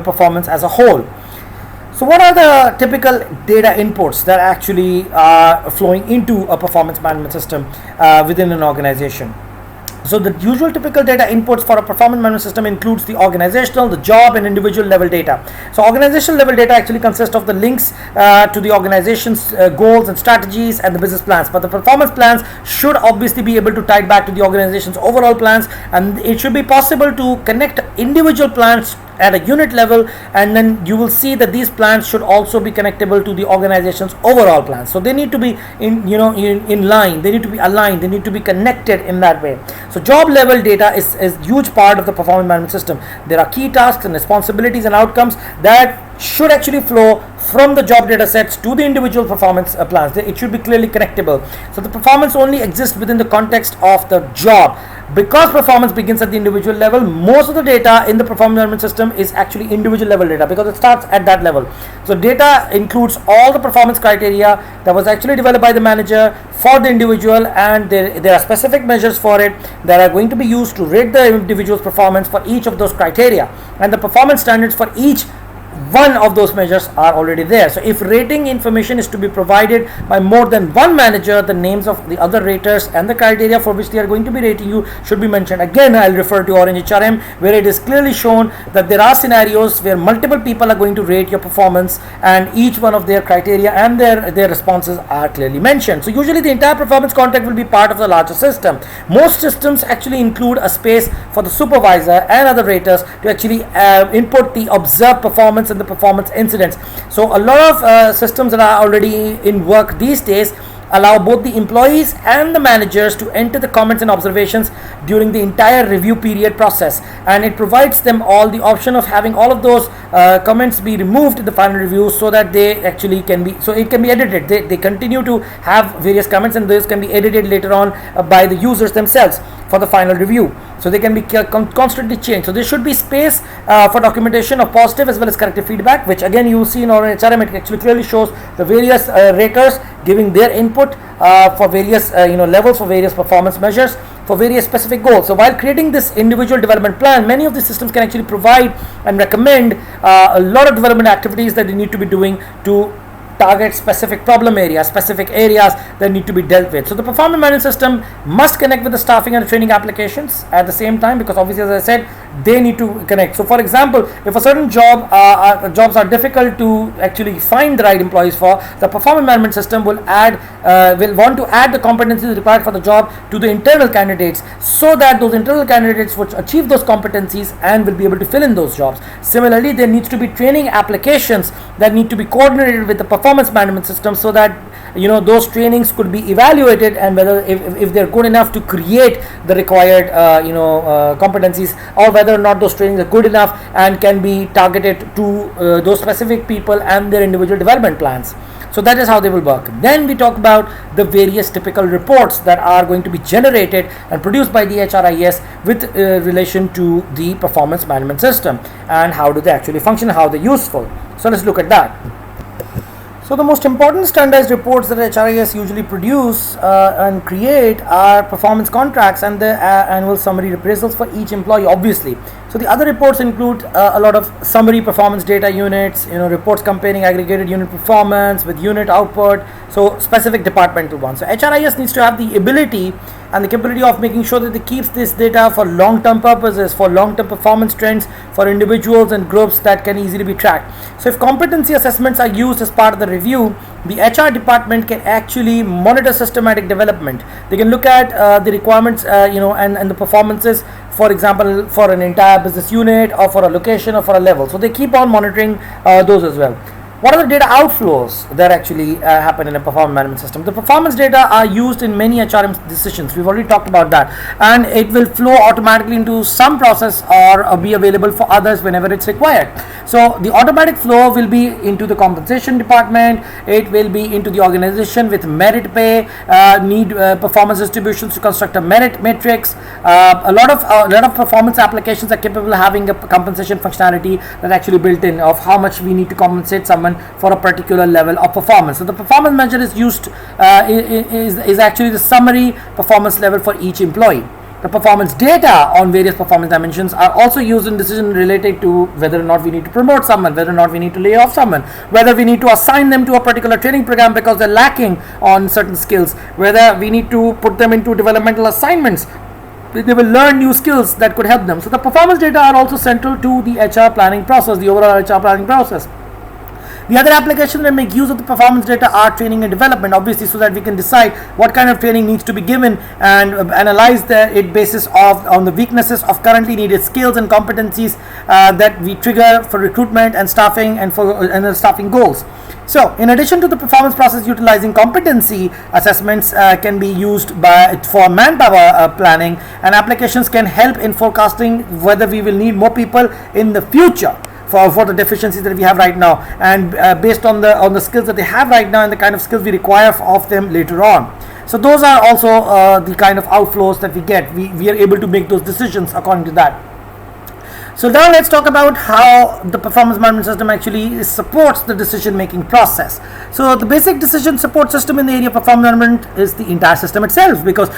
performance as a whole. So what are the typical data inputs that actually are flowing into a performance management system within an organization? So the usual typical data inputs for a performance management system includes the organizational, the job, and individual level data. So organizational level data actually consists of the links to the organization's goals and strategies and the business plans. But the performance plans should obviously be able to tie back to the organization's overall plans, and it should be possible to connect individual plans at a unit level, and then you will see that these plans should also be connectable to the organization's overall plans. So they need to be in line, they need to be aligned, they need to be connected in that way. So job level data is a huge part of the performance management system. There are key tasks and responsibilities and outcomes that should actually flow from the job data sets to the individual performance plans. It should be clearly connectable. So the performance only exists within the context of the job. Because performance begins at the individual level, most of the data in the performance management system is actually individual level data, because it starts at that level. So data includes all the performance criteria that was actually developed by the manager for the individual, and there are specific measures for it that are going to be used to rate the individual's performance for each of those criteria, and the performance standards for each one of those measures are already there. So if rating information is to be provided by more than one manager, the names of the other raters and the criteria for which they are going to be rating you should be mentioned. Again, I'll refer to Orange HRM, where it is clearly shown that there are scenarios where multiple people are going to rate your performance, and each one of their criteria and their responses are clearly mentioned. So usually the entire performance contract will be part of the larger system. Most systems actually include a space for the supervisor and other raters to actually input the observed performance and the performance incidents. So a lot of systems that are already in work these days allow both the employees and the managers to enter the comments and observations during the entire review period process, and it provides them all the option of having all of those comments be removed in the final review, so that they actually can be, so it can be edited. They continue to have various comments, and those can be edited later on by the users themselves for the final review. So they can be constantly changed. So there should be space for documentation of positive as well as corrective feedback, which again you will see in our HRM. It actually clearly shows the various raters giving their input for various levels, for various performance measures, for various specific goals. So while creating this individual development plan, many of the systems can actually provide and recommend a lot of development activities that they need to be doing to target specific problem areas, specific areas that need to be dealt with. So the performance management system must connect with the staffing and training applications at the same time, because obviously, as I said, they need to connect. So for example, if a certain jobs are difficult to actually find the right employees for, the performance management system will want to add the competencies required for the job to the internal candidates, so that those internal candidates would achieve those competencies and will be able to fill in those jobs. Similarly, there needs to be training applications that need to be coordinated with the performance management system, so that those trainings could be evaluated, and whether if they're good enough to create the required competencies, or whether or not those trainings are good enough and can be targeted to those specific people and their individual development plans. So that is how they will work. Then we talk about the various typical reports that are going to be generated and produced by the HRIS with relation to the performance management system, and how do they actually function, how they're useful. So let's look at that. So the most important standardized reports that HRIS usually produce and create are performance contracts and the annual summary appraisals for each employee, obviously. So the other reports include a lot of summary performance data units, reports comparing aggregated unit performance with unit output, so specific departmental ones. So HRIS needs to have the ability and the capability of making sure that it keeps this data for long-term purposes, for long-term performance trends, for individuals and groups that can easily be tracked. So if competency assessments are used as part of the review, the HR department can actually monitor systematic development. They can look at the requirements, and the performances, for example, for an entire business unit or for a location or for a level. So they keep on monitoring those as well. What are the data outflows that actually happen in a performance management system? The performance data are used in many HRM decisions. We've already talked about that, and it will flow automatically into some process or be available for others whenever it's required. So the automatic flow will be into the compensation department. It will be into the organization with merit pay, performance distributions to construct a merit matrix. A lot of performance applications are capable of having a compensation functionality that actually built in of how much we need to compensate someone for a particular level of performance. So the performance measure is used is actually the summary performance level for each employee. The performance data on various performance dimensions are also used in decisions related to whether or not we need to promote someone, whether or not we need to lay off someone, whether we need to assign them to a particular training program because they're lacking on certain skills, whether we need to put them into developmental assignments. They will learn new skills that could help them. So the performance data are also central to the HR planning process, the overall HR planning process. The other applications that make use of the performance data are training and development, obviously, so that we can decide what kind of training needs to be given and analyze it basis on the weaknesses of currently needed skills and competencies that we trigger for recruitment and staffing and the staffing goals. So, in addition to the performance process, utilizing competency assessments can be used for manpower planning, and applications can help in forecasting whether we will need more people in the future for the deficiencies that we have right now, and based on the skills that they have right now and the kind of skills we require of them later on. So those are also the kind of outflows that we get. We are able to make those decisions according to that. So now let's talk about how the performance management system actually supports the decision making process. So the basic decision support system in the area of performance management is the entire system itself, because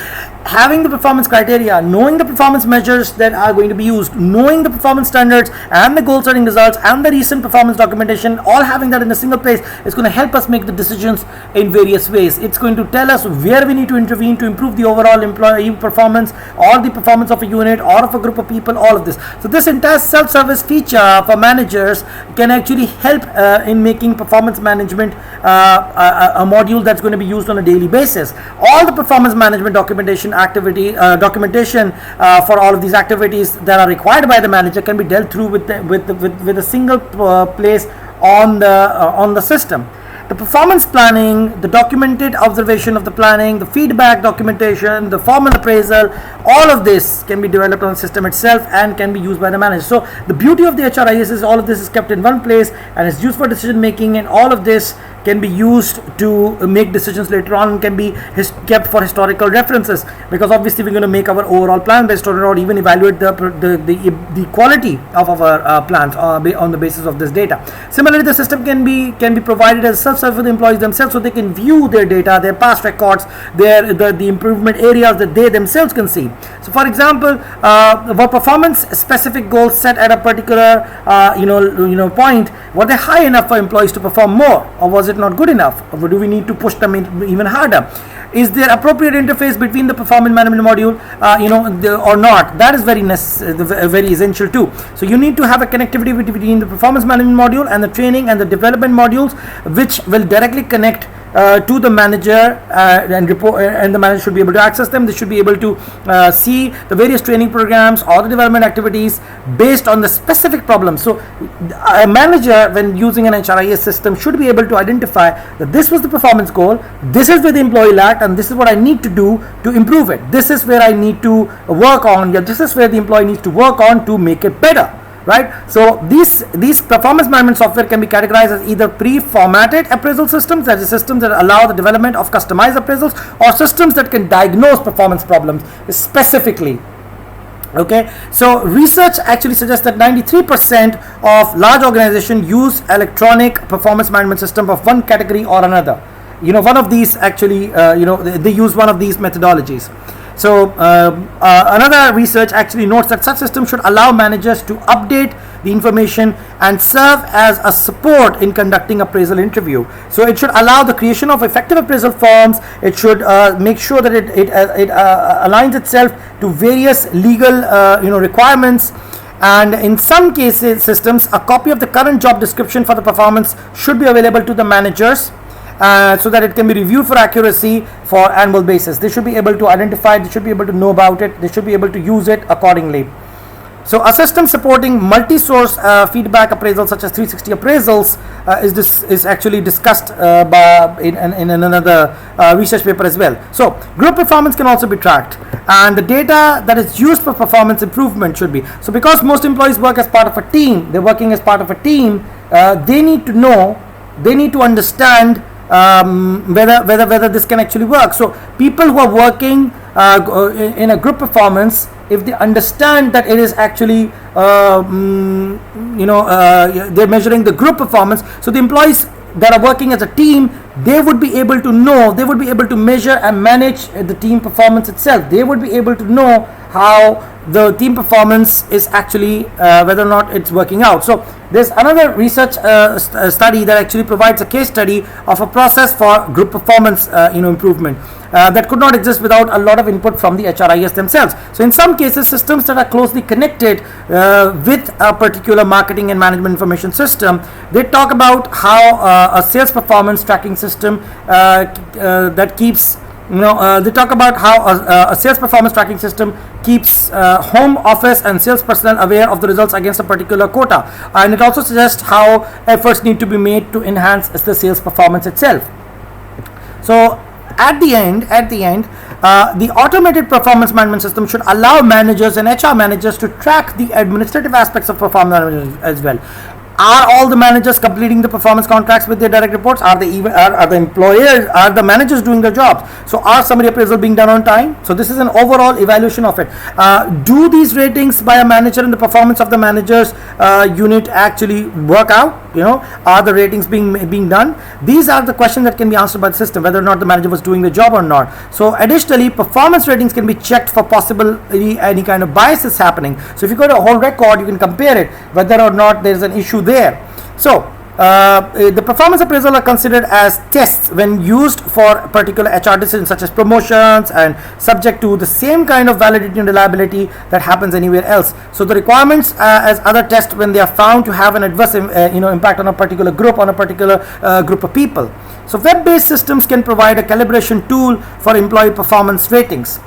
having the performance criteria, knowing the performance measures that are going to be used, knowing the performance standards and the goal setting results and the recent performance documentation, all having that in a single place is going to help us make the decisions in various ways. It's going to tell us where we need to intervene to improve the overall employee performance or the performance of a unit or of a group of people, all of this. So this entire self-service feature for managers can actually help in making performance management a module that's going to be used on a daily basis. All the performance management documentation for all of these activities that are required by the manager can be dealt through with a single place on the system. The performance planning, the documented observation of the planning, the feedback documentation, the formal appraisal, all of this can be developed on the system itself and can be used by the manager. So the beauty of the HRIS is all of this is kept in one place and is used for decision making, and all of this can be used to make decisions later on and can be kept for historical references, because obviously we're going to make our overall plan based on, or even evaluate the quality of our plans on the basis of this data. Similarly, the system can be provided as self-service for the employees themselves, so they can view their data, their past records, the improvement areas that they themselves can see. So for example, were performance specific goals set at a particular point, were they high enough for employees to perform more, or was it not good enough, or do we need to push them even harder? Is there appropriate interface between the performance management module or not? That is very essential too. So you need to have a connectivity between the performance management module and the training and the development modules, which will directly connect to the manager and report, and the manager should be able to access them. They should be able to see the various training programs or the development activities based on the specific problem. So a manager, when using an HRIS system, should be able to identify that this was the performance goal, this is where the employee lacked, and this is what I need to do to improve it. This is where I need to work on, this is where the employee needs to work on to make it better. Right, so these performance management software can be categorized as either pre-formatted appraisal systems, that is systems that allow the development of customized appraisals, or systems that can diagnose performance problems specifically. Okay, so research actually suggests that 93% of large organizations use electronic performance management system of one category or another. One of these actually, they use one of these methodologies. So another research actually notes that such systems should allow managers to update the information and serve as a support in conducting appraisal interview. So it should allow the creation of effective appraisal forms. It should make sure that it aligns itself to various legal requirements. And in some cases, systems, a copy of the current job description for the performance should be available to the managers, so that it can be reviewed for accuracy for annual basis. They should be able to identify it, they should be able to know about it, they should be able to use it accordingly. So a system supporting multi-source feedback appraisals such as 360 appraisals is actually discussed in another research paper as well. So group performance can also be tracked, and the data that is used for performance improvement should be. So because most employees work as part of a team, they're working as part of a team, they need to know, they need to understand whether this can actually work. So people who are working in a group performance, if they understand that it is actually they're measuring the group performance, so the employees that are working as a team, they would be able to know, they would be able to measure and manage the team performance itself. They would be able to know how the team performance is actually whether or not it's working out. So there's another research study that actually provides a case study of a process for group performance improvement that could not exist without a lot of input from the HRIS themselves. So in some cases, systems that are closely connected with a particular marketing and management information system, they talk about how a sales performance tracking system that keeps they talk about how a sales performance tracking system keeps home office and sales personnel aware of the results against a particular quota, and it also suggests how efforts need to be made to enhance the sales performance itself. So at the end, the automated performance management system should allow managers and HR managers to track the administrative aspects of performance management as well. Are all the managers completing the performance contracts with their direct reports? Are the employers, are the managers doing their jobs? So are summary appraisal being done on time? So this is an overall evaluation of it. Do these ratings by a manager and the performance of the manager's unit actually work out? Are the ratings being done? These are the questions that can be answered by the system, whether or not the manager was doing the job or not. So additionally, performance ratings can be checked for possible any kind of biases happening. So if you go to a whole record, you can compare it whether or not there is an issue there. So the performance appraisal are considered as tests when used for particular HR decisions such as promotions and subject to the same kind of validity and reliability that happens anywhere else. So the requirements as other tests when they are found to have an adverse impact on a particular group, group of people. So web-based systems can provide a calibration tool for employee performance ratings.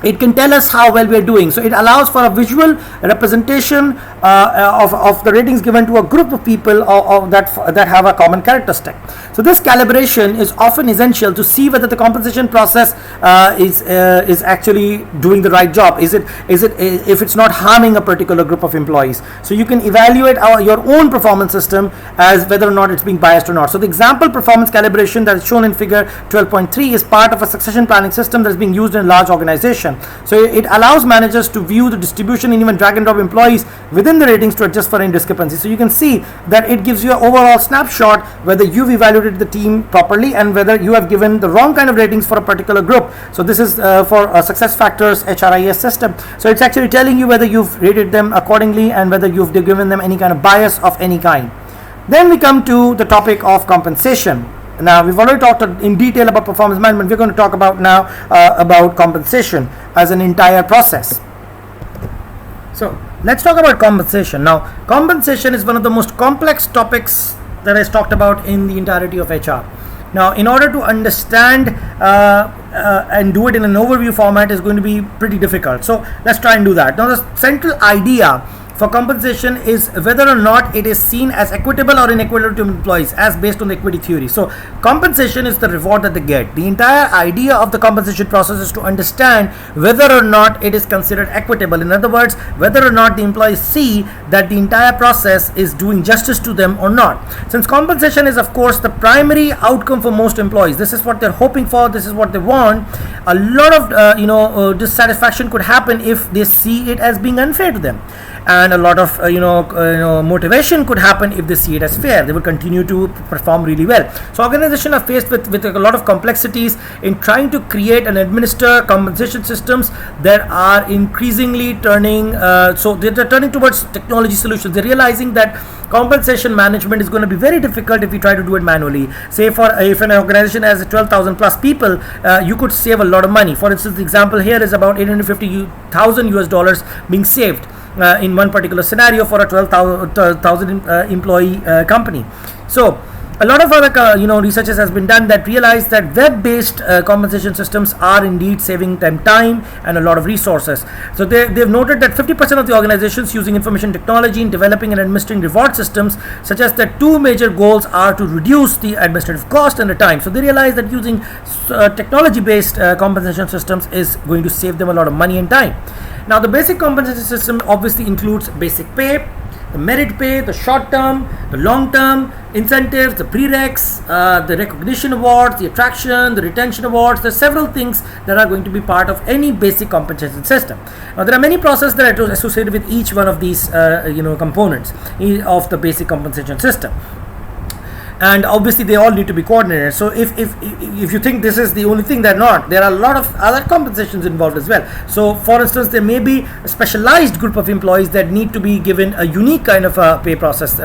It can tell us how well we are doing. So it allows for a visual representation of the ratings given to a group of people that have a common characteristic. So this calibration is often essential to see whether the compensation process is actually doing the right job. Is it if it's not harming a particular group of employees. So you can evaluate your own performance system as whether or not it's being biased or not. So the example performance calibration that is shown in figure 12.3 is part of a succession planning system that is being used in a large organization. So it allows managers to view the distribution and even drag and drop employees within the ratings to adjust for any discrepancy. So you can see that it gives you an overall snapshot whether you've evaluated the team properly and whether you have given the wrong kind of ratings for a particular group. So this is for success factors HRIS system. So it's actually telling you whether you've rated them accordingly and whether you've given them any kind of bias of any kind. Then we come to the topic of compensation. Now we've already talked in detail about performance management. We're going to talk about now about compensation as an entire process. So let's talk about compensation. Now compensation is one of the most complex topics that is talked about in the entirety of HR. Now in order to understand and do it in an overview format is going to be pretty difficult. So let's try and do that. Now the central idea for compensation is whether or not it is seen as equitable or inequitable to employees as based on the equity theory. So compensation is the reward that they get. The entire idea of the compensation process is to understand whether or not it is considered equitable. In other words, whether or not the employees see that the entire process is doing justice to them or not. Since compensation is of course the primary outcome for most employees, this is what they're hoping for, this is what they want, a lot of dissatisfaction could happen if they see it as being unfair to them. And a lot of motivation could happen if they see it as fair. They will continue to perform really well. So organizations are faced with a lot of complexities in trying to create and administer compensation systems that are increasingly turning so they're turning towards technology solutions. They're realizing that compensation management is going to be very difficult if you try to do it manually. Say if an organization has 12,000 plus people, you could save a lot of money. For instance, the example here is about $850,000 being saved in one particular scenario for a 12,000 employee company. So a lot of other researches has been done that realize that web-based compensation systems are indeed saving them time and a lot of resources. So they've noted that 50% of the organizations using information technology in developing and administering reward systems suggest that two major goals are to reduce the administrative cost and the time. So they realize that using technology-based compensation systems is going to save them a lot of money and time. Now the basic compensation system obviously includes basic pay, the merit pay, the short term, the long term incentives, the prereqs, the recognition awards, the attraction, the retention awards. There are several things that are going to be part of any basic compensation system. Now there are many processes that are associated with each one of these components of the basic compensation system. And obviously they all need to be coordinated. So if you think this is the only thing, they're not. There are a lot of other compensations involved as well. So for instance, there may be a specialized group of employees that need to be given a unique kind of pay process.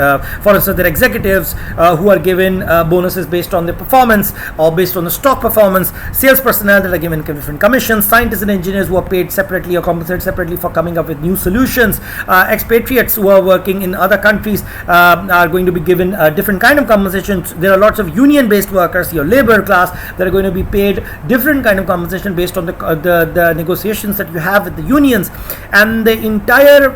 For instance, there are executives who are given bonuses based on their performance or based on the stock performance, sales personnel that are given different commissions, scientists and engineers who are paid separately or compensated separately for coming up with new solutions, expatriates who are working in other countries are going to be given a different kind of compensation compensation. There are lots of union-based workers, your labor class, that are going to be paid different kind of compensation based on the negotiations that you have with the unions, and the entire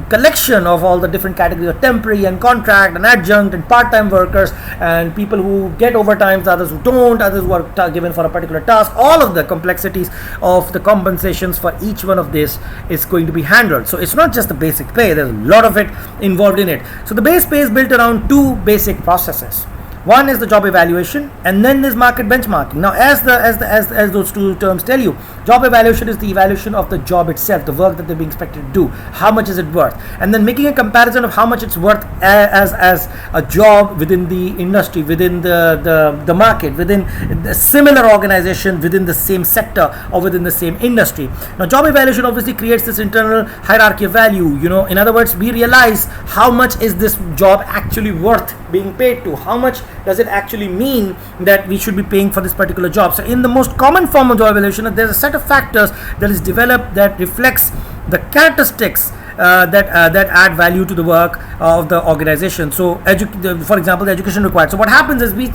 collection of all the different categories of temporary and contract and adjunct and part-time workers, and people who get overtimes, others who don't, others who are given for a particular task. All of the complexities of the compensations for each one of this is going to be handled. So it's not just the basic pay, there's a lot of it involved in it. So the base pay is built around two basic processes. One is the job evaluation, and then there's market benchmarking. Now, as those two terms tell you, job evaluation is the evaluation of the job itself, the work that they're being expected to do. How much is it worth? And then making a comparison of how much it's worth as a job within the industry, within the market, within a similar organization, within the same sector or within the same industry. Now, job evaluation obviously creates this internal hierarchy of value. In other words, we realize how much is this job actually worth being paid to, how much does it actually mean that we should be paying for this particular job. So in the most common form of job evaluation, there's a set of factors that is developed that reflects the characteristics that add value to the work of the organization. So for example, the education required. So what happens is we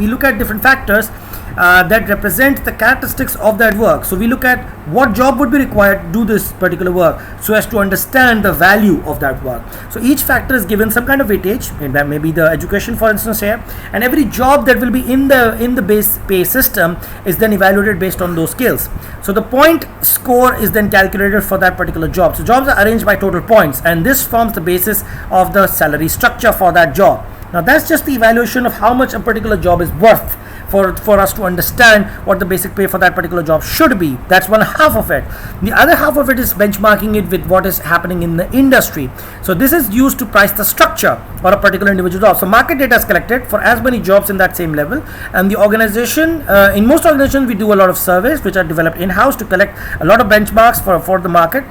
look at different factors that represent the characteristics of that work. So we look at what job would be required to do this particular work so as to understand the value of that work. So each factor is given some kind of weightage, and that may be the education, for instance, here, and every job that will be in the base pay system is then evaluated based on those skills. So the point score is then calculated for that particular job. So jobs are arranged by total points, and this forms the basis of the salary structure for that job. Now that's just the evaluation of how much a particular job is worth for us to understand what the basic pay for that particular job should be. That's one half of it. The other half of it is benchmarking it with what is happening in the industry. So this is used to price the structure for a particular individual job. So market data is collected for as many jobs in that same level, and the organization, in most organizations, we do a lot of surveys which are developed in-house to collect a lot of benchmarks for the market.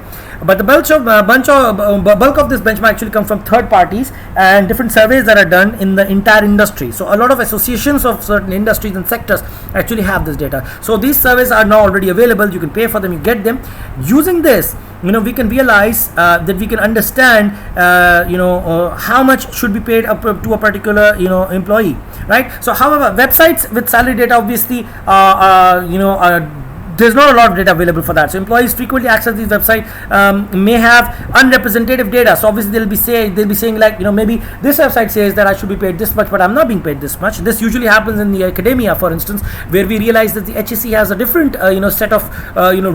But the bulk of this benchmark actually comes from third parties and different surveys that are done in the entire industry. So a lot of associations of certain industries and sectors actually have this data. So these surveys are now already available. You can pay for them, you get them. Using this, we can realize that we can understand how much should be paid up to a particular employee, right? So however, websites with salary data obviously there's not a lot of data available for that. So employees frequently access these websites may have unrepresentative data. So obviously they'll be saying like, maybe this website says that I should be paid this much, but I'm not being paid this much. This usually happens in the academia, for instance, where we realize that the HSE has a different set of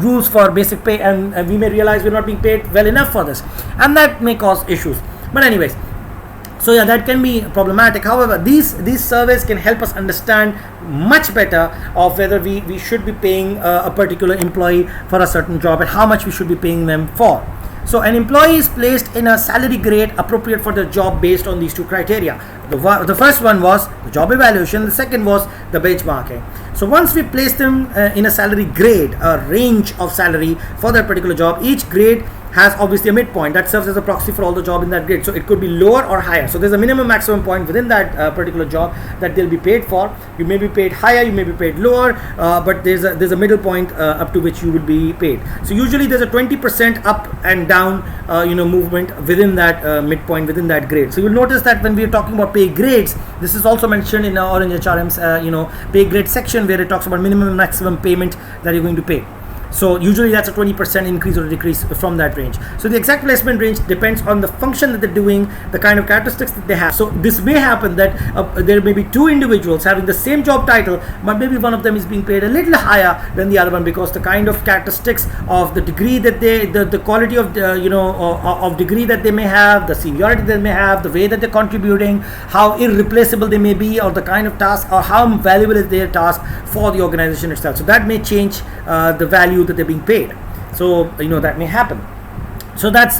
rules for basic pay, and we may realize we're not being paid well enough for this, and that may cause issues. But anyways, so yeah, that can be problematic. However, these surveys can help us understand much better of whether we should be paying a particular employee for a certain job and how much we should be paying them for. So an employee is placed in a salary grade appropriate for the job based on these two criteria. The first one was the job evaluation, the second was the benchmarking. So once we place them in a salary grade, a range of salary for that particular job, each grade has obviously a midpoint that serves as a proxy for all the job in that grade. So it could be lower or higher. So there's a minimum maximum point within that particular job that they'll be paid for. You may be paid higher, you may be paid lower, but there's a middle point up to which you will be paid. So usually there's a 20% up and down movement within that midpoint, within that grade. So you'll notice that when we're talking about pay grades, this is also mentioned in Orange HRM's pay grade section, where it talks about minimum and maximum payment that you're going to pay. So usually that's a 20% increase or decrease from that range. So the exact placement range depends on the function that they're doing, the kind of characteristics that they have. So this may happen that there may be two individuals having the same job title, but maybe one of them is being paid a little higher than the other one because the kind of characteristics of the degree that the quality of of degree that they may have, the seniority they may have, the way that they're contributing, how irreplaceable they may be, or the kind of task or how valuable is their task for the organization itself. So that may change the value that they're being paid. So that may happen. So that's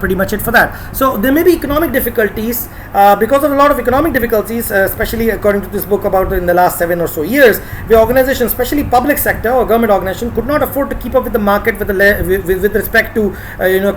pretty much it for that. So there may be economic difficulties because of a lot of economic difficulties, especially according to this book about in the last 7 or so years, the organization, especially public sector or government organization, could not afford to keep up with the market with respect to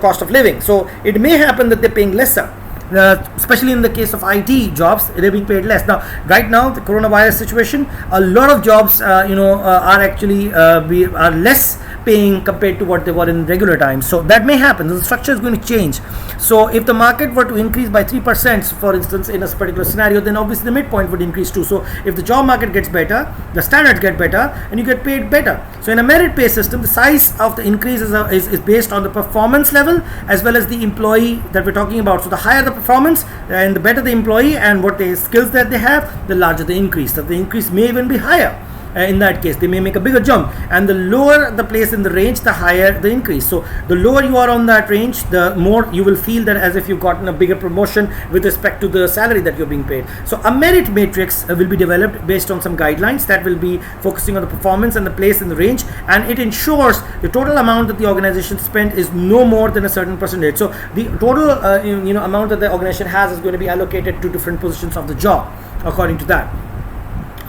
cost of living. So it may happen that they're paying lesser. Especially in the case of IT jobs, they're being paid less. Now, right now, the coronavirus situation, a lot of jobs, are actually are less paying compared to what they were in regular times. So that may happen. The structure is going to change. So if the market were to increase by 3%, for instance, in a particular scenario, then obviously the midpoint would increase too. So if the job market gets better, the standards get better, and you get paid better. So in a merit pay system, the size of the increase is based on the performance level as well as the employee that we're talking about. So the higher the performance and the better the employee and what the skills that they have, the larger the increase. That the increase may even be higher. In that case, they may make a bigger jump, and the lower the place in the range, the higher the increase. So the lower you are on that range, the more you will feel that as if you've gotten a bigger promotion with respect to the salary that you're being paid. So a merit matrix will be developed based on some guidelines that will be focusing on the performance and the place in the range, and it ensures the total amount that the organization spent is no more than a certain percentage. So the total amount that the organization has is going to be allocated to different positions of the job according to that.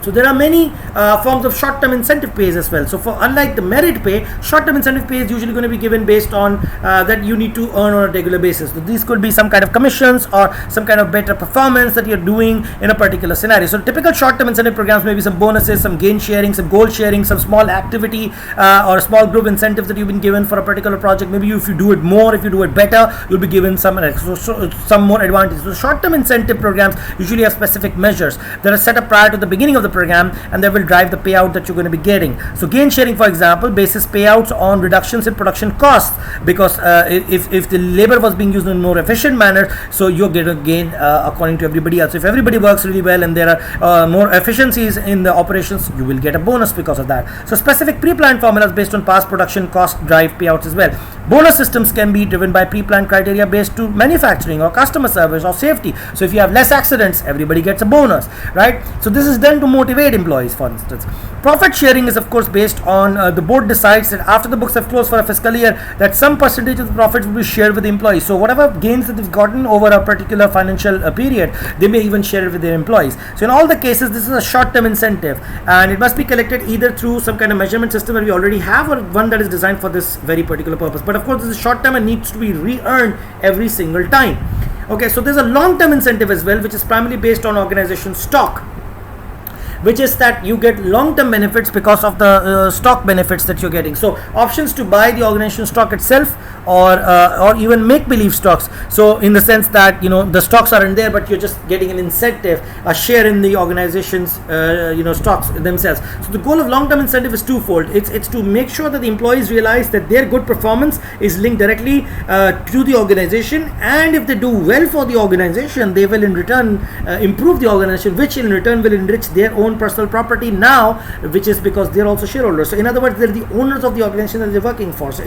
So there are many forms of short-term incentive pays as well. So unlike the merit pay, short-term incentive pay is usually going to be given based on that you need to earn on a regular basis. So these could be some kind of commissions or some kind of better performance that you're doing in a particular scenario. So typical short-term incentive programs may be some bonuses, some gain sharing, some goal sharing, some small activity or small group incentives that you've been given for a particular project. Maybe if you do it more, if you do it better, you'll be given some more advantage. So short-term incentive programs usually have specific measures that are set up prior to the beginning of the program, and that will drive the payout that you're going to be getting. So gain sharing, for example, bases payouts on reductions in production costs, because if the labor was being used in a more efficient manner, so you're going to gain according to everybody else. So if everybody works really well and there are more efficiencies in the operations, you will get a bonus because of that. So specific pre-planned formulas based on past production cost drive payouts as well. Bonus systems can be driven by pre-planned criteria based to manufacturing or customer service or safety. So if you have less accidents, everybody gets a bonus, right? So this is done to motivate employees, for instance. Profit sharing is of course based on the board decides that after the books have closed for a fiscal year, that some percentage of the profits will be shared with the employees. So whatever gains that they've gotten over a particular financial period, they may even share it with their employees. So in all the cases, this is a short-term incentive, and it must be collected either through some kind of measurement system that we already have, or one that is designed for this very particular purpose. But of course, this is short-term and needs to be re-earned every single time. Okay, so there's a long-term incentive as well, which is primarily based on organization stock, which is that you get long-term benefits because of the stock benefits that you're getting. So options to buy the organization stock itself, or even make-believe stocks. So in the sense that the stocks aren't there, but you're just getting an incentive, a share in the organization's stocks themselves. So the goal of long-term incentive is twofold. It's to make sure that the employees realize that their good performance is linked directly to the organization, and if they do well for the organization, they will in return improve the organization, which in return will enrich their own personal property now, which is because they're also shareholders. So in other words, they're the owners of the organization that they're working for. So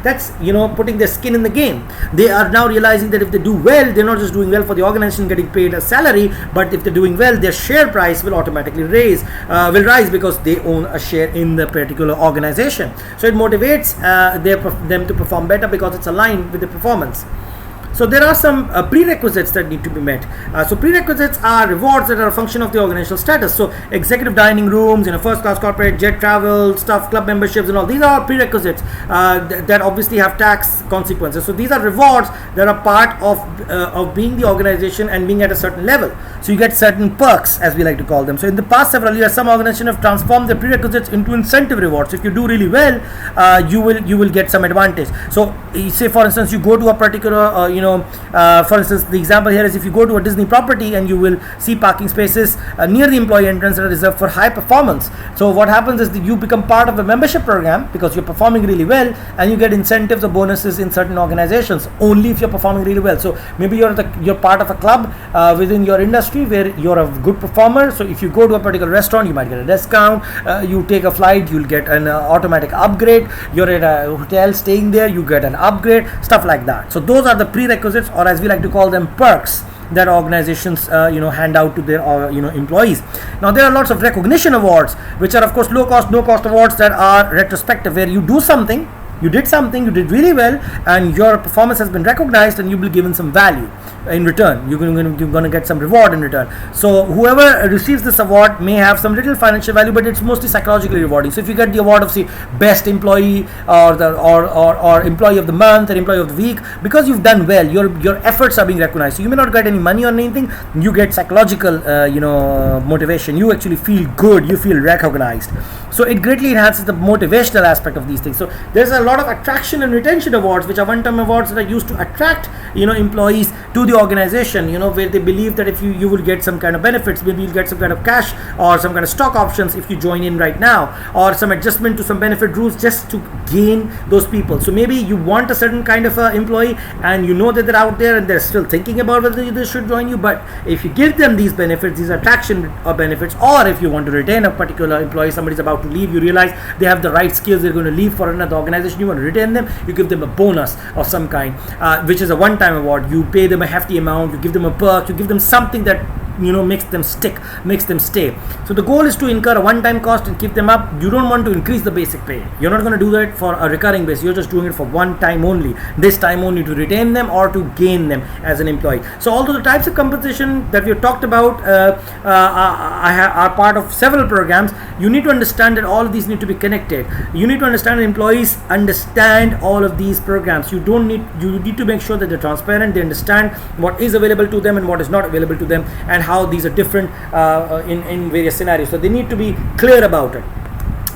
that's putting their skin in the game. They are now realizing that if they do well, they're not just doing well for the organization getting paid a salary, but if they're doing well, their share price will automatically rise because they own a share in the particular organization. So it motivates them to perform better because it's aligned with the performance. So there are some prerequisites that need to be met. So prerequisites are rewards that are a function of the organizational status. So executive dining rooms, first class corporate jet travel, staff club memberships and all. These are prerequisites that obviously have tax consequences. So these are rewards that are part of being the organization and being at a certain level. So you get certain perks, as we like to call them. So in the past several years, some organizations have transformed the prerequisites into incentive rewards. So if you do really well, you will get some advantage. So say for instance, you go to a particular for instance, the example here is if you go to a Disney property and you will see parking spaces near the employee entrance that are reserved for high performance. So what happens is that you become part of a membership program because you're performing really well, and you get incentives or bonuses in certain organizations only if you're performing really well. So maybe you're part of a club within your industry where you're a good performer. So if you go to a particular restaurant, you might get a discount. You take a flight, you'll get an automatic upgrade. You're at a hotel staying there, you get an upgrade, stuff like that. So those are the prerequisites, or as we like to call them, perks, that organizations hand out to their employees. Now there are lots of recognition awards, which are of course low cost, no cost awards that are retrospective, where you do something, you did really well, and your performance has been recognized, and you will be given some value in return. You're going to get some reward in return. So whoever receives this award may have some little financial value, but it's mostly psychologically rewarding. So if you get the award of, say, best employee or employee of the month or employee of the week, because you've done well, your efforts are being recognized. So you may not get any money or anything, you get psychological motivation. You actually feel good, you feel recognized. So it greatly enhances the motivational aspect of these things. So there's a lot of attraction and retention awards, which are one-time awards that are used to attract employees to the organization, where they believe that if you will get some kind of benefits, maybe you'll get some kind of cash or some kind of stock options if you join in right now, or some adjustment to some benefit rules just to gain those people. So maybe you want a certain kind of employee, and that they're out there and they're still thinking about whether they should join you, but if you give them these benefits, these attraction benefits, or if you want to retain a particular employee, somebody's about to leave, you realize they have the right skills, they're going to leave for another organization, you want to retain them, you give them a bonus of some kind, which is a one-time award. You pay them a hefty amount, you give them a perk, you give them something that makes them stick, makes them stay. So the goal is to incur a one-time cost and keep them up. You don't want to increase the basic pay. You're not going to do that for a recurring basis. You're just doing it for one time only, this time only, to retain them or to gain them as an employee. So although the types of compensation that we have talked about are part of several programs, you need to understand that all of these need to be connected. You need to understand that employees understand all of these programs. You need to make sure that they're transparent, they understand what is available to them and what is not available to them, and how these are different in various scenarios. So they need to be clear about it.